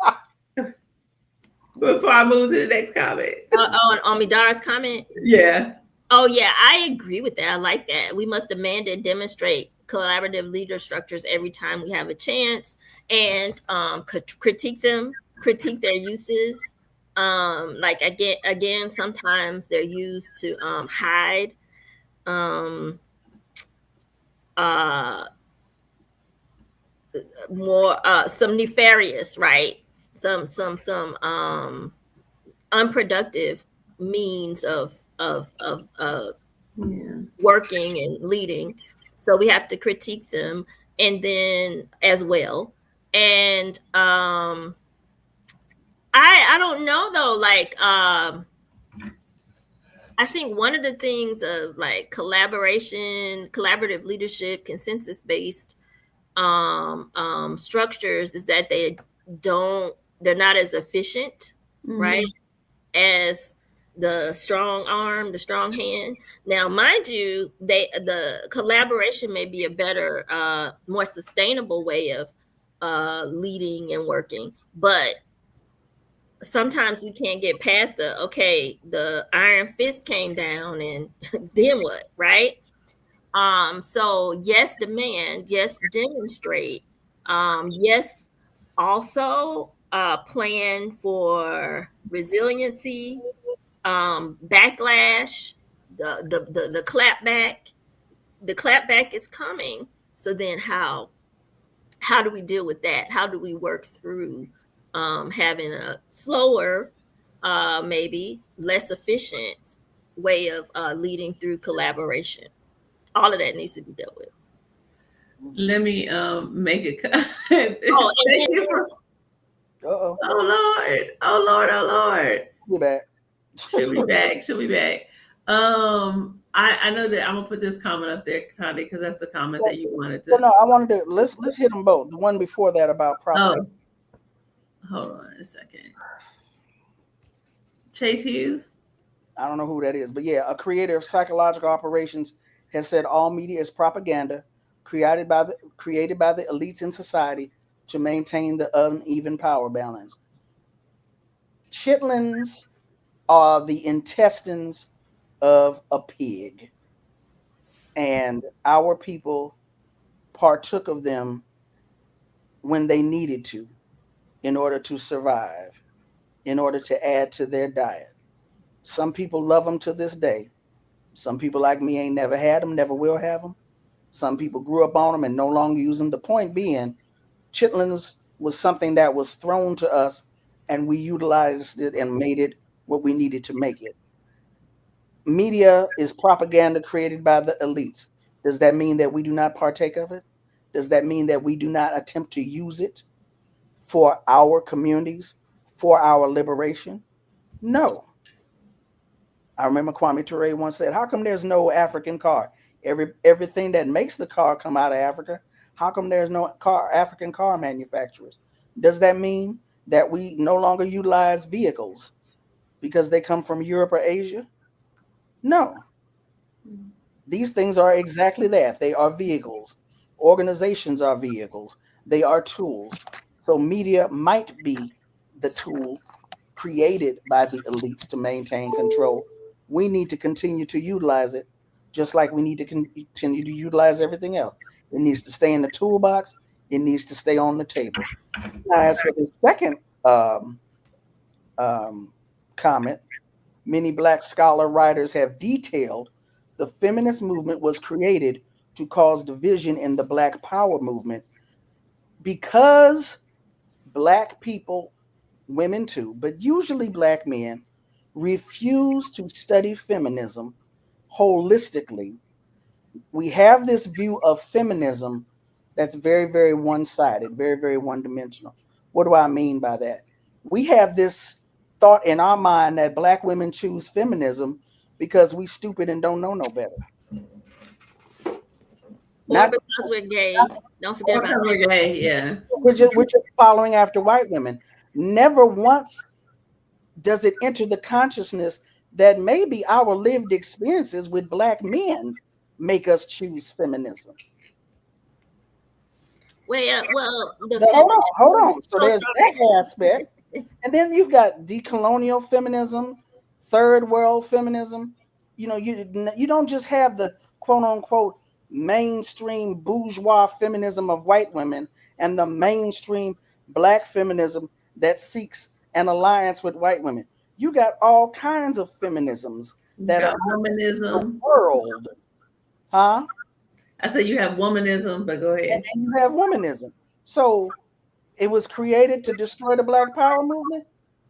Before I move to the next comment. On Midara's comment? Yeah. Oh, yeah, I agree with that. I like that. We must demand and demonstrate collaborative leader structures every time we have a chance, and critique their uses. Like again, sometimes they're used to hide more some nefarious, right? Some unproductive means of working and leading. So we have to critique them, and then as well. And I don't know though, like I think one of the things of like collaborative leadership, consensus-based structures is that they're not as efficient. right? As the strong arm, the strong hand. Now, mind you, the collaboration may be a better, more sustainable way of leading and working, but sometimes we can't get past the iron fist came down and then what, right? So yes, demand, yes, demonstrate, yes, also plan for resiliency, backlash, the clapback is coming. So then how do we deal with that? How do we work through having a slower, maybe less efficient way of leading through collaboration? All of that needs to be dealt with. Let me make it. Oh, Thank you for. Uh-oh. Oh Lord. We're back. She'll be back. I know that I'm gonna put this comment up there, Connie, because that's the comment that you wanted to. Well, no, I wanted to let's hit them both. The one before that about propaganda. Hold on a second. Chase Hughes. I don't know who that is, but yeah, a creator of psychological operations has said all media is propaganda created by the elites in society to maintain the uneven power balance. Chitlins are the intestines of a pig, and our people partook of them when they needed to in order to survive, in order to add to their diet. Some people love them to this day. Some people like me ain't never had them, never will have them. Some people grew up on them and no longer use them. The point being, chitlins was something that was thrown to us and we utilized it and made it what we needed to make it. Media is propaganda created by the elites. Does that mean that we do not partake of it? Does that mean that we do not attempt to use it for our communities, for our liberation? No. I remember Kwame Ture once said, how come there's no African car? Everything that makes the car come out of Africa. How come there's no African car manufacturers? Does that mean that we no longer utilize vehicles because they come from Europe or Asia? No. These things are exactly that. They are vehicles. Organizations are vehicles. They are tools. So media might be the tool created by the elites to maintain control. We need to continue to utilize it, just like we need to continue to utilize everything else. It needs to stay in the toolbox. It needs to stay on the table. Now, as for the second comment, many Black scholar writers have detailed the feminist movement was created to cause division in the Black Power movement because Black people, women too, but usually Black men, refuse to study feminism holistically. We have this view of feminism that's very, very one-sided, very, very one-dimensional. What do I mean by that? We have this thought in our mind that Black women choose feminism because we stupid and don't know no better. Not because we're gay. Don't forget about that. We're gay, yeah. We're just following after white women. Never once does it enter the consciousness that maybe our lived experiences with Black men make us choose feminism. Well, hold on. So there's that aspect. And then you've got decolonial feminism, third world feminism. You know, you don't just have the quote unquote mainstream bourgeois feminism of white women and the mainstream Black feminism that seeks an alliance with white women. You got all kinds of feminisms that are womanism. The world. Huh? I said you have womanism, but go ahead. And you have womanism. So it was created to destroy the Black Power movement.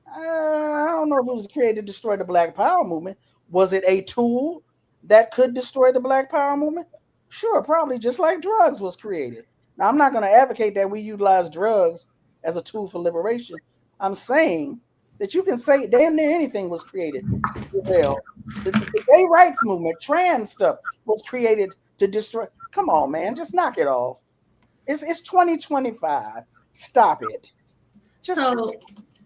I don't know if it was created to destroy the Black Power movement. Was it a tool that could destroy the Black Power movement? Sure, probably, just like drugs was created. Now, I'm not going to advocate that we utilize drugs as a tool for liberation. I'm saying that you can say damn near anything was created. Well, the gay rights movement, trans stuff was created to destroy. Come on, man, just knock it off. It's 2025. Stop it.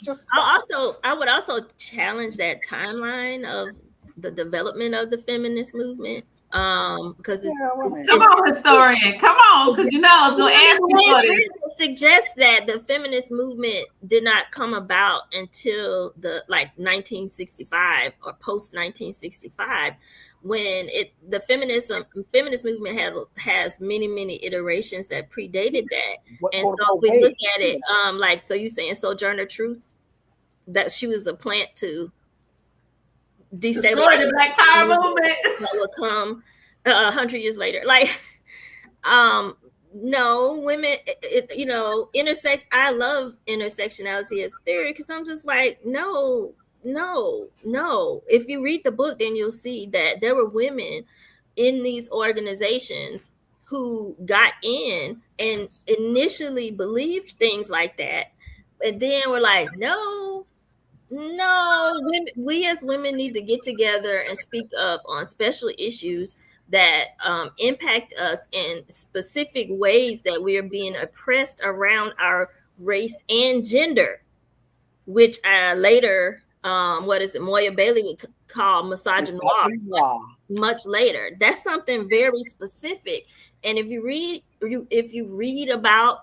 Just I would also challenge that timeline of the development of the feminist movement, because come on, historian, come on, because I was going to ask you for this. It suggests that the feminist movement did not come about until the 1965 or post 1965, when the feminist movement has many iterations that predated that. And so we look at it so you saying Sojourner Truth, that she was a plant to destabilize the Black Power movement that will come 100 years later. No, women, I love intersectionality as theory, because I'm just like, no. If you read the book, then you'll see that there were women in these organizations who got in and initially believed things like that, and then were like, no, we as women need to get together and speak up on special issues that impact us in specific ways that we are being oppressed around our race and gender, which later, Moya Bailey would call misogynoir much later. That's something very specific. And if you read about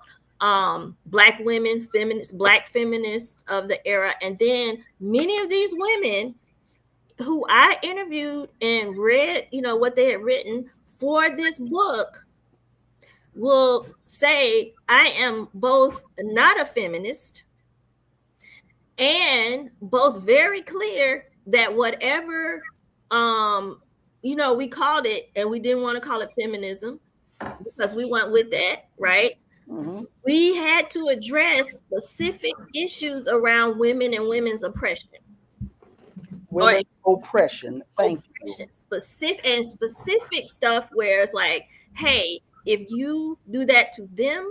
Black women, Black feminists of the era, and then many of these women who I interviewed and read, what they had written for this book, will say, I am both not a feminist and both very clear that whatever, we called it, and we didn't want to call it feminism because we went with that, right? Mm-hmm. We had to address specific issues around women and women's oppression. Women's oppression. Thank you. Specific stuff where it's like, hey, if you do that to them,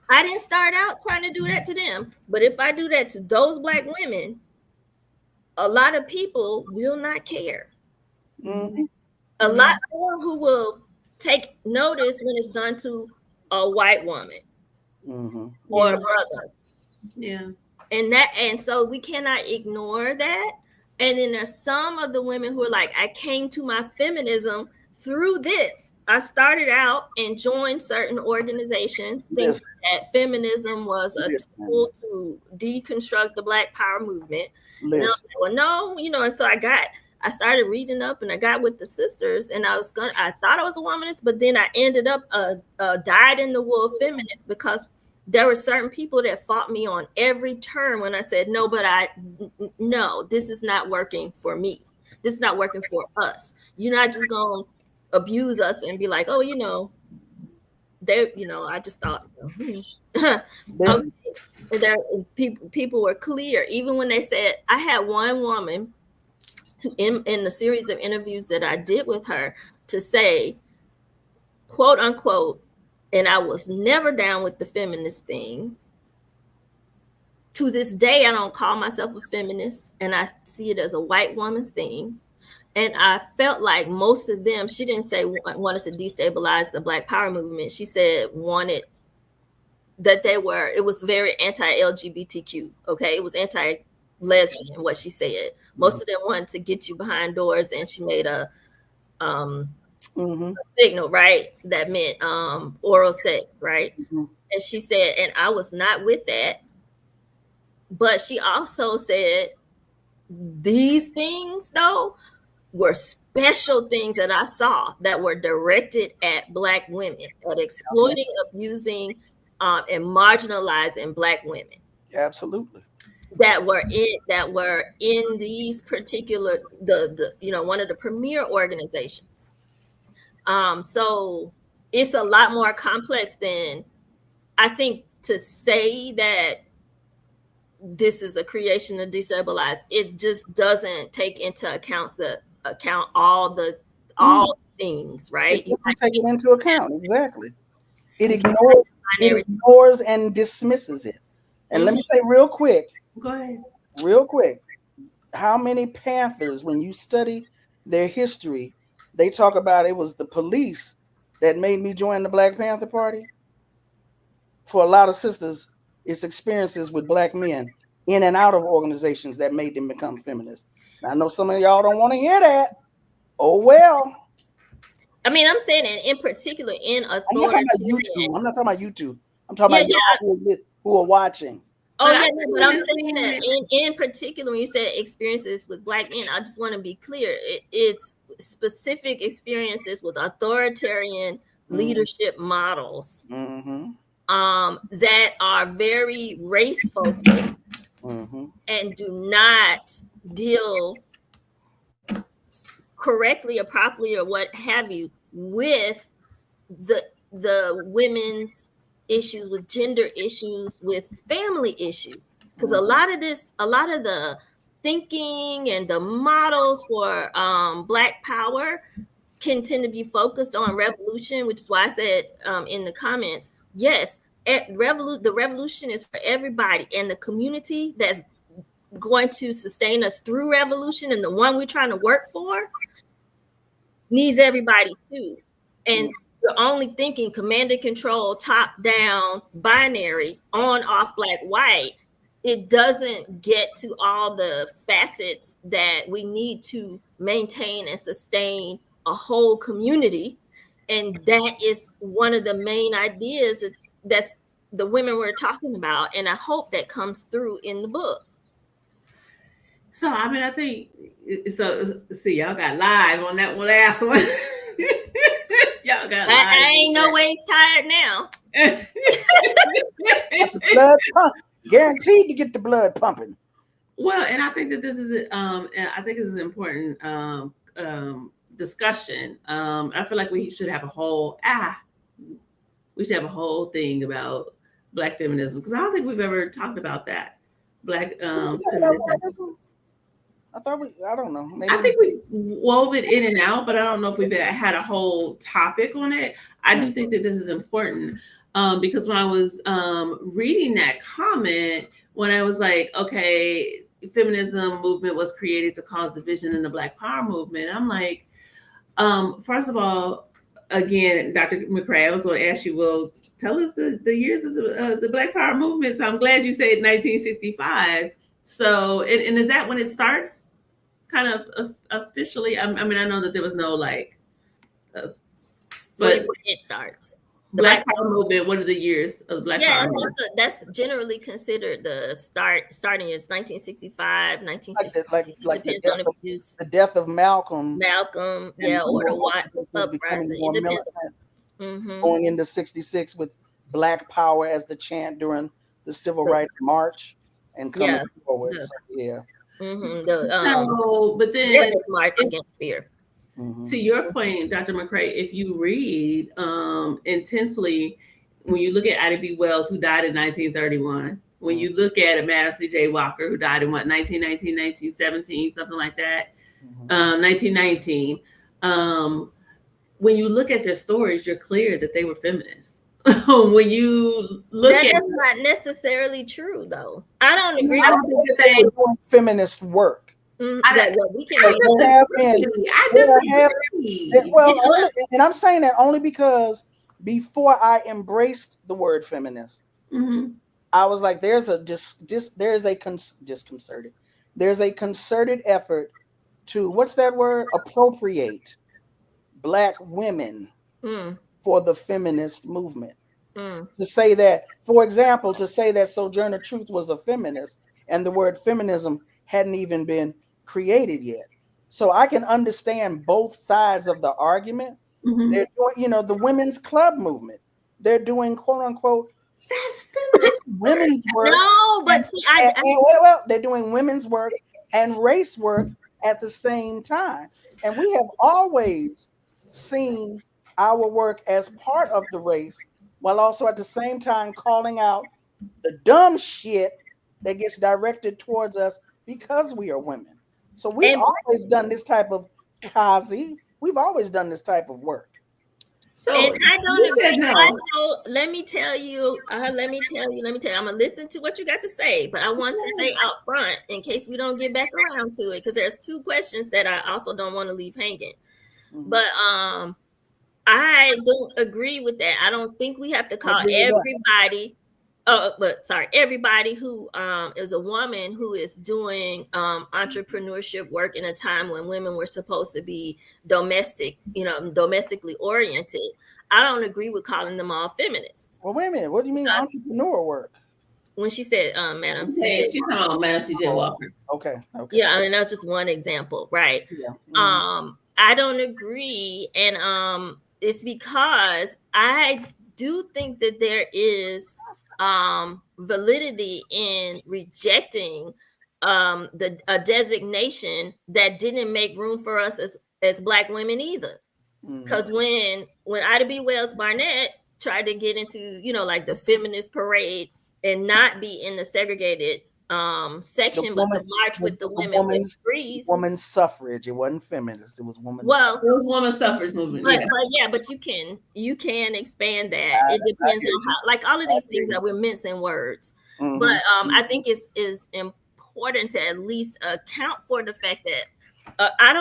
I didn't start out trying to do that to them, but if I do that to those Black women, a lot of people will not care. Mm-hmm. A lot more who will take notice when it's done to a white woman or a brother. Yeah. And so we cannot ignore that. And then there's some of the women who are like, I came to my feminism through this. I started out and joined certain organizations, thinking that feminism was a tool to deconstruct the Black Power movement. And and so I started reading up, and I got with the sisters, and I thought I was a womanist, but then I ended up a dyed-in-the-wool feminist, because there were certain people that fought me on every turn when I said, no, this is not working for me. This is not working for us. You're not just going to abuse us and be like, oh, I just thought, people were clear. Even when they said, I had one woman in the series of interviews that I did with her to say, quote unquote, and I was never down with the feminist thing. To this day, I don't call myself a feminist, and I see it as a white woman's thing. And I felt like most of them, she didn't say wanted to destabilize the Black Power movement. She said wanted that it was very anti-LGBTQ. Okay, it was anti-lesbian, what she said. Most of them wanted to get you behind doors, and she made a signal, right? That meant oral sex, right? Mm-hmm. And she said, and I was not with that. But she also said these things, though, were special things that I saw that were directed at Black women, at exploiting, abusing, and marginalizing Black women. Absolutely. That were in these particular one of the premier organizations. So it's a lot more complex than I think to say that this is a creation of destabilize. It just doesn't take into account all things, right? It doesn't take it into account, exactly. It ignores and dismisses it. And let me say real quick. Go ahead. Real quick. How many Panthers, when you study their history, they talk about it was the police that made me join the Black Panther Party? For a lot of sisters, it's experiences with Black men in and out of organizations that made them become feminists. Now, I know some of y'all don't want to hear that. Oh well. I mean, I'm saying in particular in authority. I'm not talking about YouTube. I'm not talking about YouTube. I'm talking about y'all who are watching. Oh yeah, but I'm saying that in particular, when you said experiences with Black men, I just want to be clear. It's specific experiences with authoritarian leadership models that are very race focused and do not deal correctly or properly or what have you with the women's issues, with gender issues, with family issues, because a lot of the thinking and the models for Black power can tend to be focused on revolution, which is why I said in the comments, yes, the revolution is for everybody, and the community that's going to sustain us through revolution and the one we're trying to work for needs everybody too. And you're only thinking command and control, top down, binary, on, off, black, white. It doesn't get to all the facets that we need to maintain and sustain a whole community. And that is one of the main ideas that's the women we're talking about. And I hope that comes through in the book. So, I mean, I think, see, y'all got live on that one last one. Y'all got live. I ain't no ways tired now. Blood pump. Guaranteed to get the blood pumping. Well, and I think that this is an important discussion. I feel like we should have a whole thing about Black feminism, because I don't think we've ever talked about that. Black feminism. I don't know. Maybe I think we wove it in and out, but I don't know if we've had a whole topic on it. I do think that this is important because when I was reading that comment, when I was like, okay, feminism movement was created to cause division in the Black Power movement. I'm like, first of all, again, Dr. McCray, I was going to ask you, well, tell us the years of the Black Power movement. So I'm glad you said 1965. So, and is that when it starts? Kind of officially? I mean, I know that there was no but when it starts. The Black Power movement, what are the years of the Black Power movement? That's generally considered the starting is 1965, 1960. Like the death of Malcolm. Or the Watts uprising. Going into 66 with Black Power as the chant during the Civil Rights March and coming forward. But then March Against Fear. To your point, Dr. McCray, if you read intensely, when you look at Ida B. Wells, who died in 1931, when you look at Madison J. Walker, who died in 1919, 1917, something like that, 1919, when you look at their stories, you're clear that they were feminists. When you look at that's not necessarily true, though. I don't agree. I don't think they were doing feminist work. I disagree. And I'm saying that only because before I embraced the word feminist, I was like, there's a concerted effort to, what's that word? Appropriate Black women for the feminist movement. To say that, for example, to say that Sojourner Truth was a feminist and the word feminism hadn't even been created yet. So I can understand both sides of the argument. They're doing, the women's club movement. They're doing quote unquote that's feminist women's work. No, but see, they're doing women's work and race work at the same time. And we have always seen our work as part of the race, while also at the same time calling out the dumb shit that gets directed towards us because we are women. So we've always done this type of we've always done this type of work. So and I don't agree. Let me tell you, I'm gonna listen to what you got to say, but I want to say out front in case we don't get back around to it, because there's two questions that I also don't want to leave hanging. But I don't agree with that. I don't think we have to call everybody but sorry, everybody who is a woman who is doing entrepreneurship work in a time when women were supposed to be domestically oriented. I don't agree with calling them all feminists. Well, wait a minute. What do you mean entrepreneur work? When she said, Madam, she's talking about Madam C.J. Walker. Okay. Yeah, I mean that's just one example, right? Yeah. I don't agree, and it's because I do think that there is validity in rejecting a designation that didn't make room for us as Black women either. Because when Ida B. Wells Barnett tried to get into, like the feminist parade and not be in the segregated section, but to march with the women with degrees. Women's suffrage. It wasn't feminist. It was women's. Well, it was women's suffrage movement. But you can expand that. It depends on how, like all of these things that we're mincing words. Mm-hmm. But I think it's important to at least account for the fact that I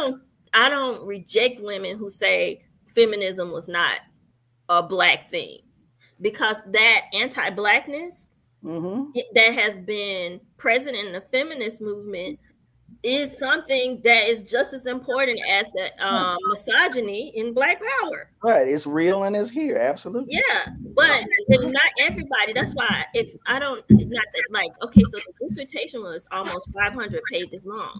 don't reject women who say feminism was not a Black thing, because that anti-Blackness that has been present in the feminist movement is something that is just as important as the misogyny in Black power. Right, it's real and it's here, absolutely. Yeah, but not everybody. That's why so the dissertation was almost 500 pages long.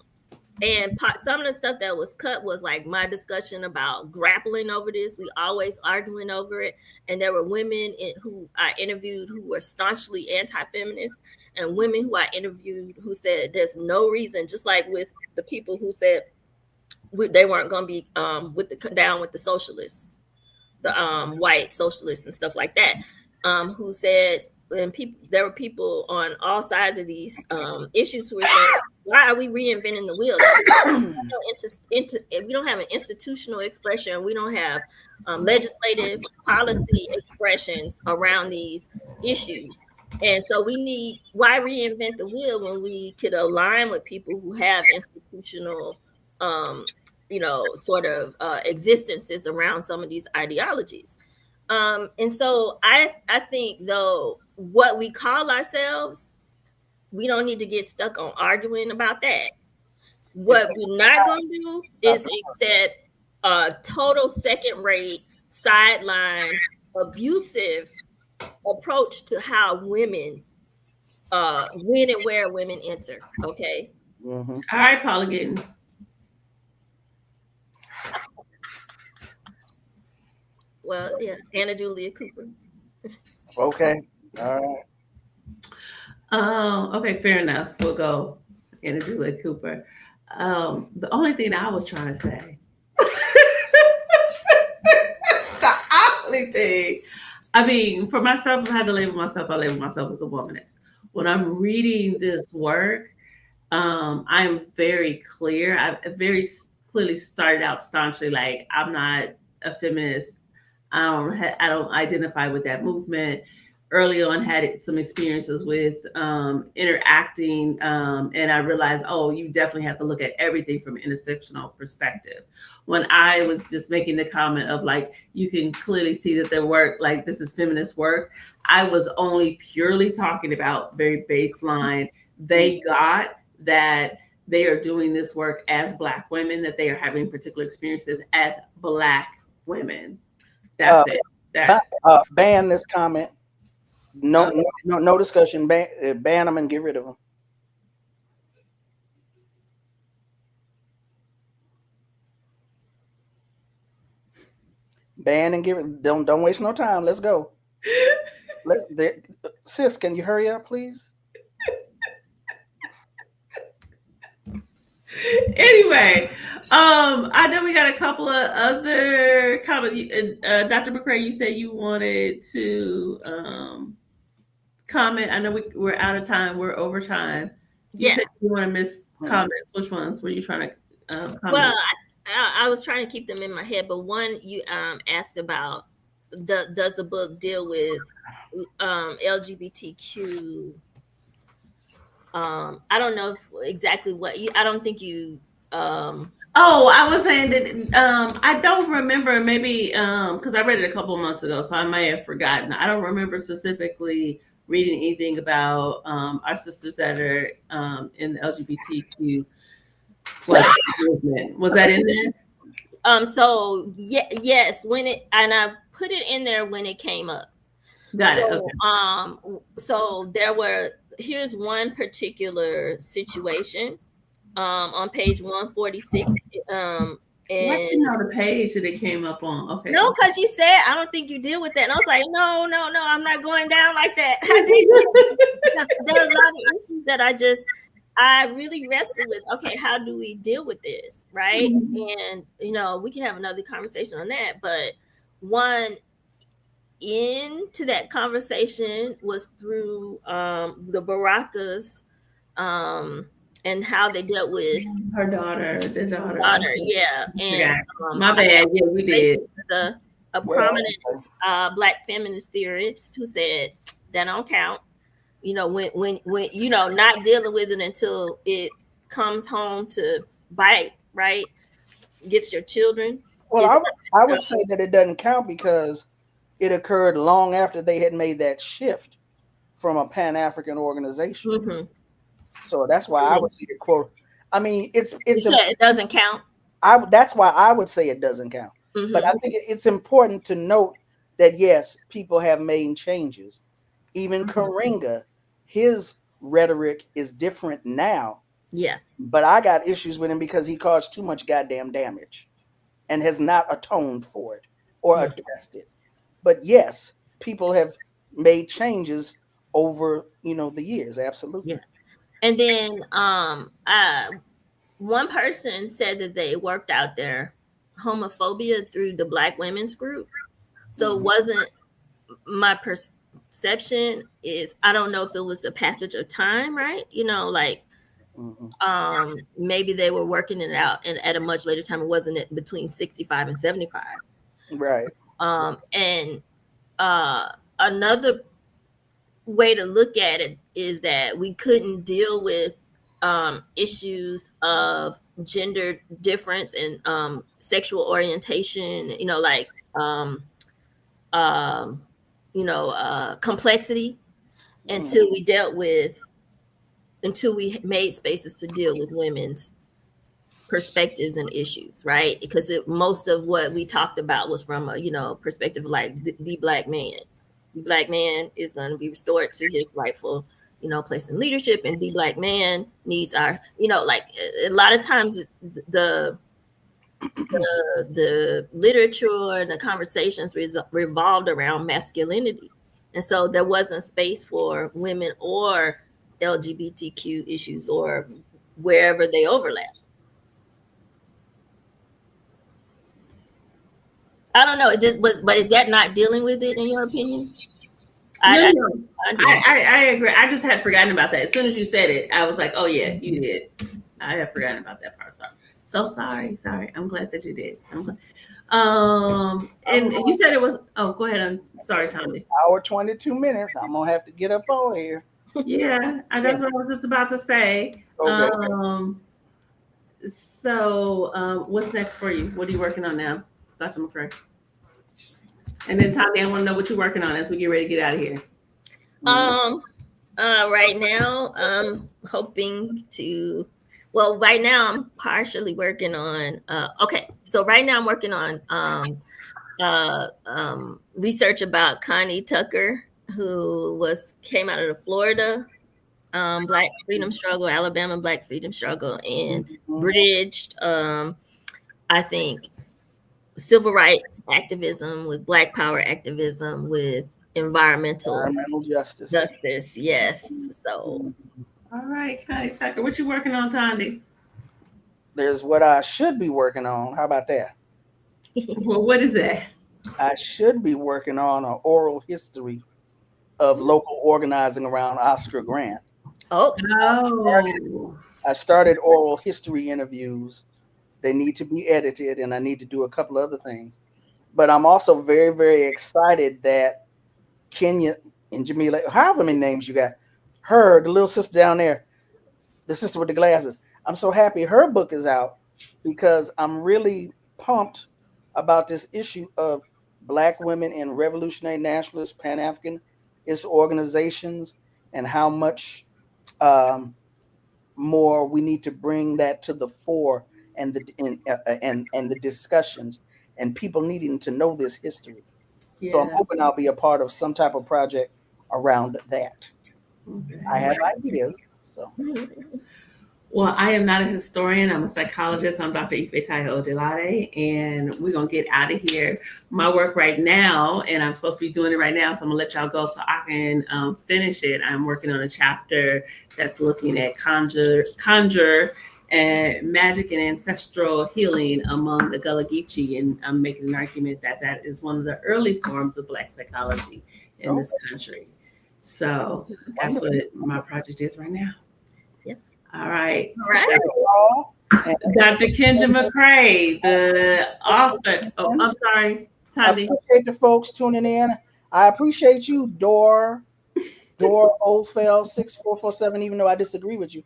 And some of the stuff that was cut was like my discussion about grappling over this. We always arguing over it. And there were women who I interviewed who were staunchly anti-feminist, and women who I interviewed who said there's no reason, just like with the people who said they weren't going to be down with the socialists, the white socialists and stuff like that, who said, and there were people on all sides of these issues who were saying, why are we reinventing the wheel? We don't have an institutional expression. We don't have legislative policy expressions around these issues. And so why reinvent the wheel when we could align with people who have institutional, existences around some of these ideologies. And so I think, though, what we call ourselves, we don't need to get stuck on arguing about that. What we're not going to do is accept a total second-rate, sideline, abusive approach to how women, when and where women enter. Okay. Mm-hmm. All right, Paula Giddens. Well, yeah, Anna Julia Cooper. Okay. All right. Okay, fair enough. We'll go Anna Julia Cooper. The only thing I was trying to say, the only thing, I mean, for myself, if I had to label myself, I label myself as a womanist. When I'm reading this work, I'm very clear. I very clearly started out staunchly like, I'm not a feminist. I don't identify with that movement. Early on, had some experiences with interacting, and I realized, you definitely have to look at everything from an intersectional perspective. When I was just making the comment of like, you can clearly see that their work, like this is feminist work, I was only purely talking about very baseline. They got that they are doing this work as Black women, that they are having particular experiences as Black women. That's it. Ban this comment. No discussion. Ban them and get rid of them. Ban and get rid. Don't waste no time. Let's go. Sis, can you hurry up, please? Anyway, I know we got a couple of other comments. Dr. McCray, you said you wanted to comment. I know we're out of time. We're over time. You said you want to miss comments. Which ones were you trying to comment? Well, I was trying to keep them in my head, but one you asked about, does the book deal with LGBTQ? I don't know exactly what I don't think you. I was saying that I don't remember, maybe because I read it a couple of months ago, so I may have forgotten. I don't remember specifically reading anything about our sisters that are in the LGBTQ plus movement. Was that in there? So yes, when it, and I put it in there when it came up. Got it. Okay. So there were, here's one particular situation on page 146. And why do you know the page that it came up on? Okay. No, because you said I don't think you deal with that. And I was like, no, I'm not going down like that. There are a lot of issues that I really wrestled with. Okay, how do we deal with this, right? And we can have another conversation on that. But one into that conversation was through the Barakas and how they dealt with her daughter, the daughter. Yeah. And my bad. Yeah, we did. A prominent Black feminist theorist who said that don't count. When not dealing with it until it comes home to bite, right? Gets your children. Well, I would say that it doesn't count because it occurred long after they had made that shift from a Pan-African organization. Mm-hmm. So that's why I would say it, quote. I mean, it doesn't count. That's why I would say it doesn't count. Mm-hmm. But I think it's important to note that yes, people have made changes. Even Chimurenga, his rhetoric is different now. Yeah. But I got issues with him because he caused too much goddamn damage and has not atoned for it or addressed it. But yes, people have made changes over, the years. Absolutely. Yeah. And then one person said that they worked out their homophobia through the Black women's group. So it wasn't, my perception is, I don't know if it was the passage of time, right? Maybe they were working it out and at a much later time. It wasn't between 65 and 75. Right. And another way to look at it is that we couldn't deal with issues of gender difference and sexual orientation, complexity until we made spaces to deal with women's perspectives and issues, right? Because most of what we talked about was from a perspective like the Black man. The Black man is going to be restored to his rightful place in leadership, and the Black man needs our a lot of times the literature and the conversations revolved around masculinity, and so there wasn't space for women or LGBTQ issues or wherever they overlap. I don't know. It just was, but is that not dealing with it in your opinion? I agree. I just had forgotten about that. As soon as you said it, I was like, "Oh yeah, you did." I had forgotten about that part. Sorry. I'm glad that you did. And you said it was. Oh, go ahead. I'm sorry, Tommy. Hour 22 minutes. I'm gonna have to get up over here. Yeah, that's what I was just about to say. Okay. So, what's next for you? What are you working on now, Dr. McCray? And then Tommy, I want to know what you're working on as we get ready to get out of here. Right now, I'm hoping to. Well, right now I'm partially working on. So right now I'm working on research about Connie Tucker, who came out of the Florida Black freedom struggle, Alabama Black freedom struggle, and bridged, I think, civil rights activism with Black power activism with environmental justice. Yes. So. All right, Connie Tucker, what you working on, Thandi? There's what I should be working on. How about that? Well, what is that? I should be working on an oral history of local organizing around Oscar Grant. I started oral history interviews. They need to be edited, and I need to do a couple other things. But I'm also very, very excited that Kenya and Jamila, however many names you got, her, the little sister down there, the sister with the glasses. I'm so happy her book is out because I'm really pumped about this issue of Black women in revolutionary nationalist Pan-African its organizations and how much more we need to bring that to the fore, and the discussions, and people needing to know this history. Yeah. So I'm hoping I'll be a part of some type of project around that. Okay. I have ideas. So. Well, I am not a historian. I'm a psychologist. I'm Dr. Ìfétáyò Òjélàdé, and we're going to get out of here. My work right now, and I'm supposed to be doing it right now, so I'm going to let y'all go so I can finish it. I'm working on a chapter that's looking at conjure and magic and ancestral healing among the Gullah Geechee, and I'm making an argument that that is one of the early forms of Black psychology in this country. So that's what my project is right now. All right. Dr. Kenja McCray, the author. Oh, I'm sorry, Thandisizwe. I appreciate the folks tuning in. I appreciate you, Door Oldfell 6447, even though I disagree with you.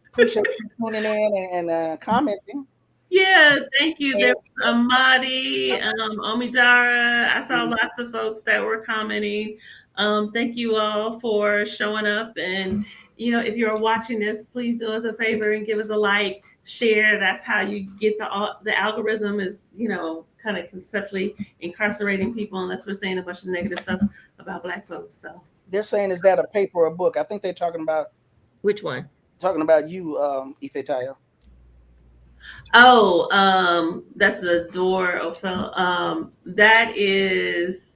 Appreciate you tuning in and commenting. Yeah, thank you. There's Amadi, Omidara. I saw lots of folks that were commenting. Thank you all for showing up. And, you know, if you're watching this, please do us a favor and give us a like, share. That's how you get the algorithm is, you know, kind of conceptually incarcerating people unless we're saying a bunch of negative stuff about Black folks. So they're saying, is that a paper or a book? I think they're talking about. Which one? Talking about you, Ìfétáyò. Oh, that's the door, Ophel. That is,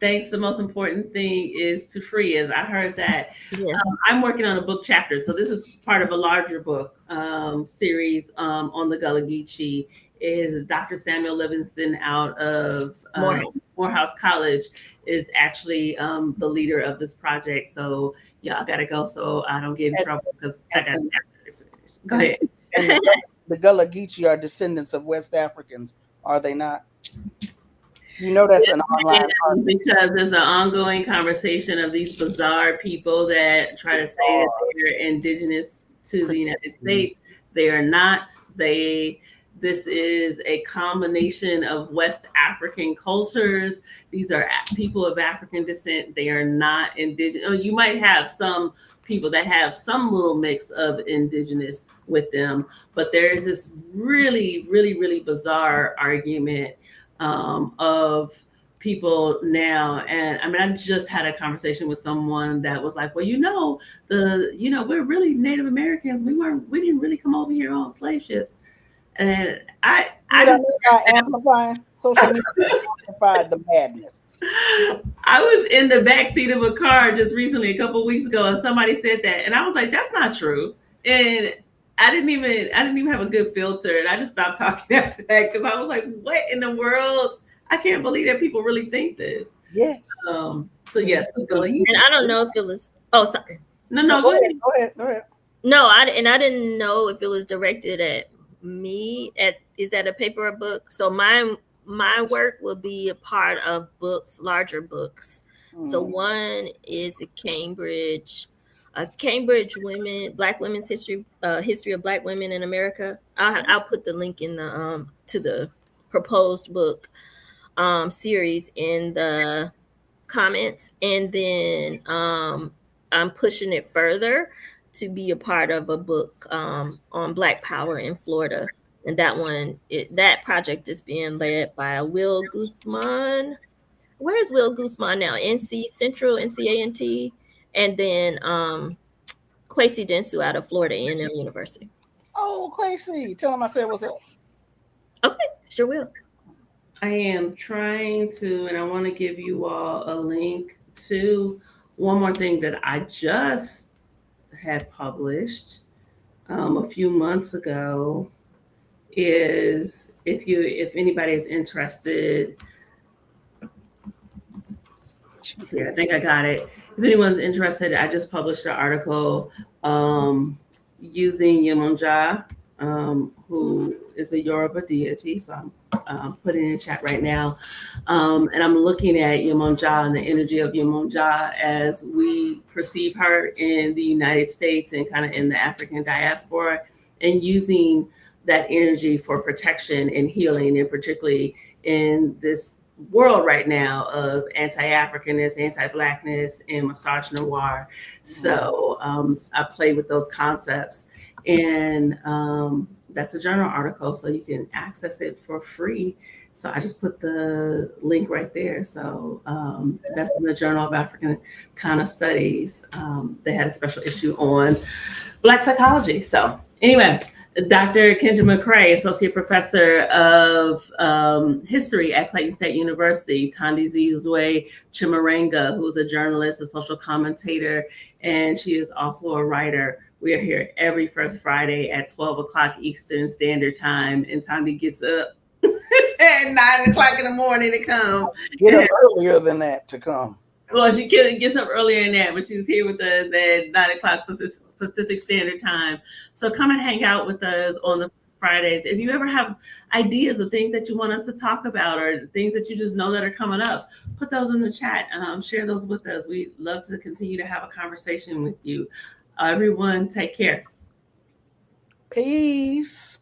thanks. The most important thing is to free. As I heard that, I'm working on a book chapter. So this is part of a larger book series on the Gullah Geechee. Is Dr. Samuel Livingston out of Morehouse College is actually the leader of this project. So y'all gotta go so I don't get in trouble because I got to finish. Go ahead. The Gullah Geechee are descendants of West Africans, are they not? You know that's an online part. Because there's an ongoing conversation of these bizarre people that try to say that they're indigenous to the United States. They are not. This is a combination of West African cultures. These are people of African descent. They are not indigenous. Oh, you might have some people that have some little mix of indigenous with them, but there is this really, really, really bizarre argument of people now. And I mean, I just had a conversation with someone that was like, well, we're really Native Americans. We didn't really come over here on slave ships. And I just amplifying social media amplified the madness. I was in the backseat of a car just recently, a couple of weeks ago, and somebody said that, and I was like, "That's not true." And I didn't even have a good filter, and I just stopped talking after that because I was like, "What in the world? I can't believe that people really think this." Yes. So yes, and I don't know if it was. Oh, sorry. No, go ahead. No, I didn't know if it was directed at me. Is that a paper or book? So my work will be a part of books, larger books. So one is a Cambridge Black women's history of Black women in America. I'll put the link in the to the proposed book series in the comments, and then I'm pushing it further to be a part of a book on Black Power in Florida. And that project is being led by Will Guzman. Where is Will Guzman now? NCANT. And then Kwesi Densu out of Florida A&M University. Oh, Kwesi. Tell him I said what's up. Okay, sure will. I am trying to, and I want to give you all a link to one more thing that I just had published a few months ago. Is if anybody is interested, here, I think I got it. If anyone's interested, I just published an article using Yemonja, who is a Yoruba deity. So I'm putting it in chat right now. And I'm looking at Yemonja and the energy of Yemonja as we perceive her in the United States and kind of in the African diaspora, and using that energy for protection and healing, and particularly in this world right now of anti-Africanness, anti-Blackness, and misogynoir. So I play with those concepts, and that's a journal article, so you can access it for free. So I just put the link right there. So that's in the Journal of African kind of Studies. They had a special issue on Black psychology. So anyway, Dr. Kenja McCray, Associate Professor of History at Clayton State University, Thandisizwe Chimurenga, who's a journalist, a social commentator, and she is also a writer. We are here every first Friday at 12 o'clock Eastern Standard Time, and Thandi gets up at 9 o'clock in the morning to come. Get up earlier than that to come. Well, she gets up earlier than that, but she's here with us at 9 o'clock Pacific Standard Time. So come and hang out with us on the Fridays. If you ever have ideas of things that you want us to talk about or things that you just know that are coming up, put those in the chat. Share those with us. We'd love to continue to have a conversation with you. Everyone, take care. Peace.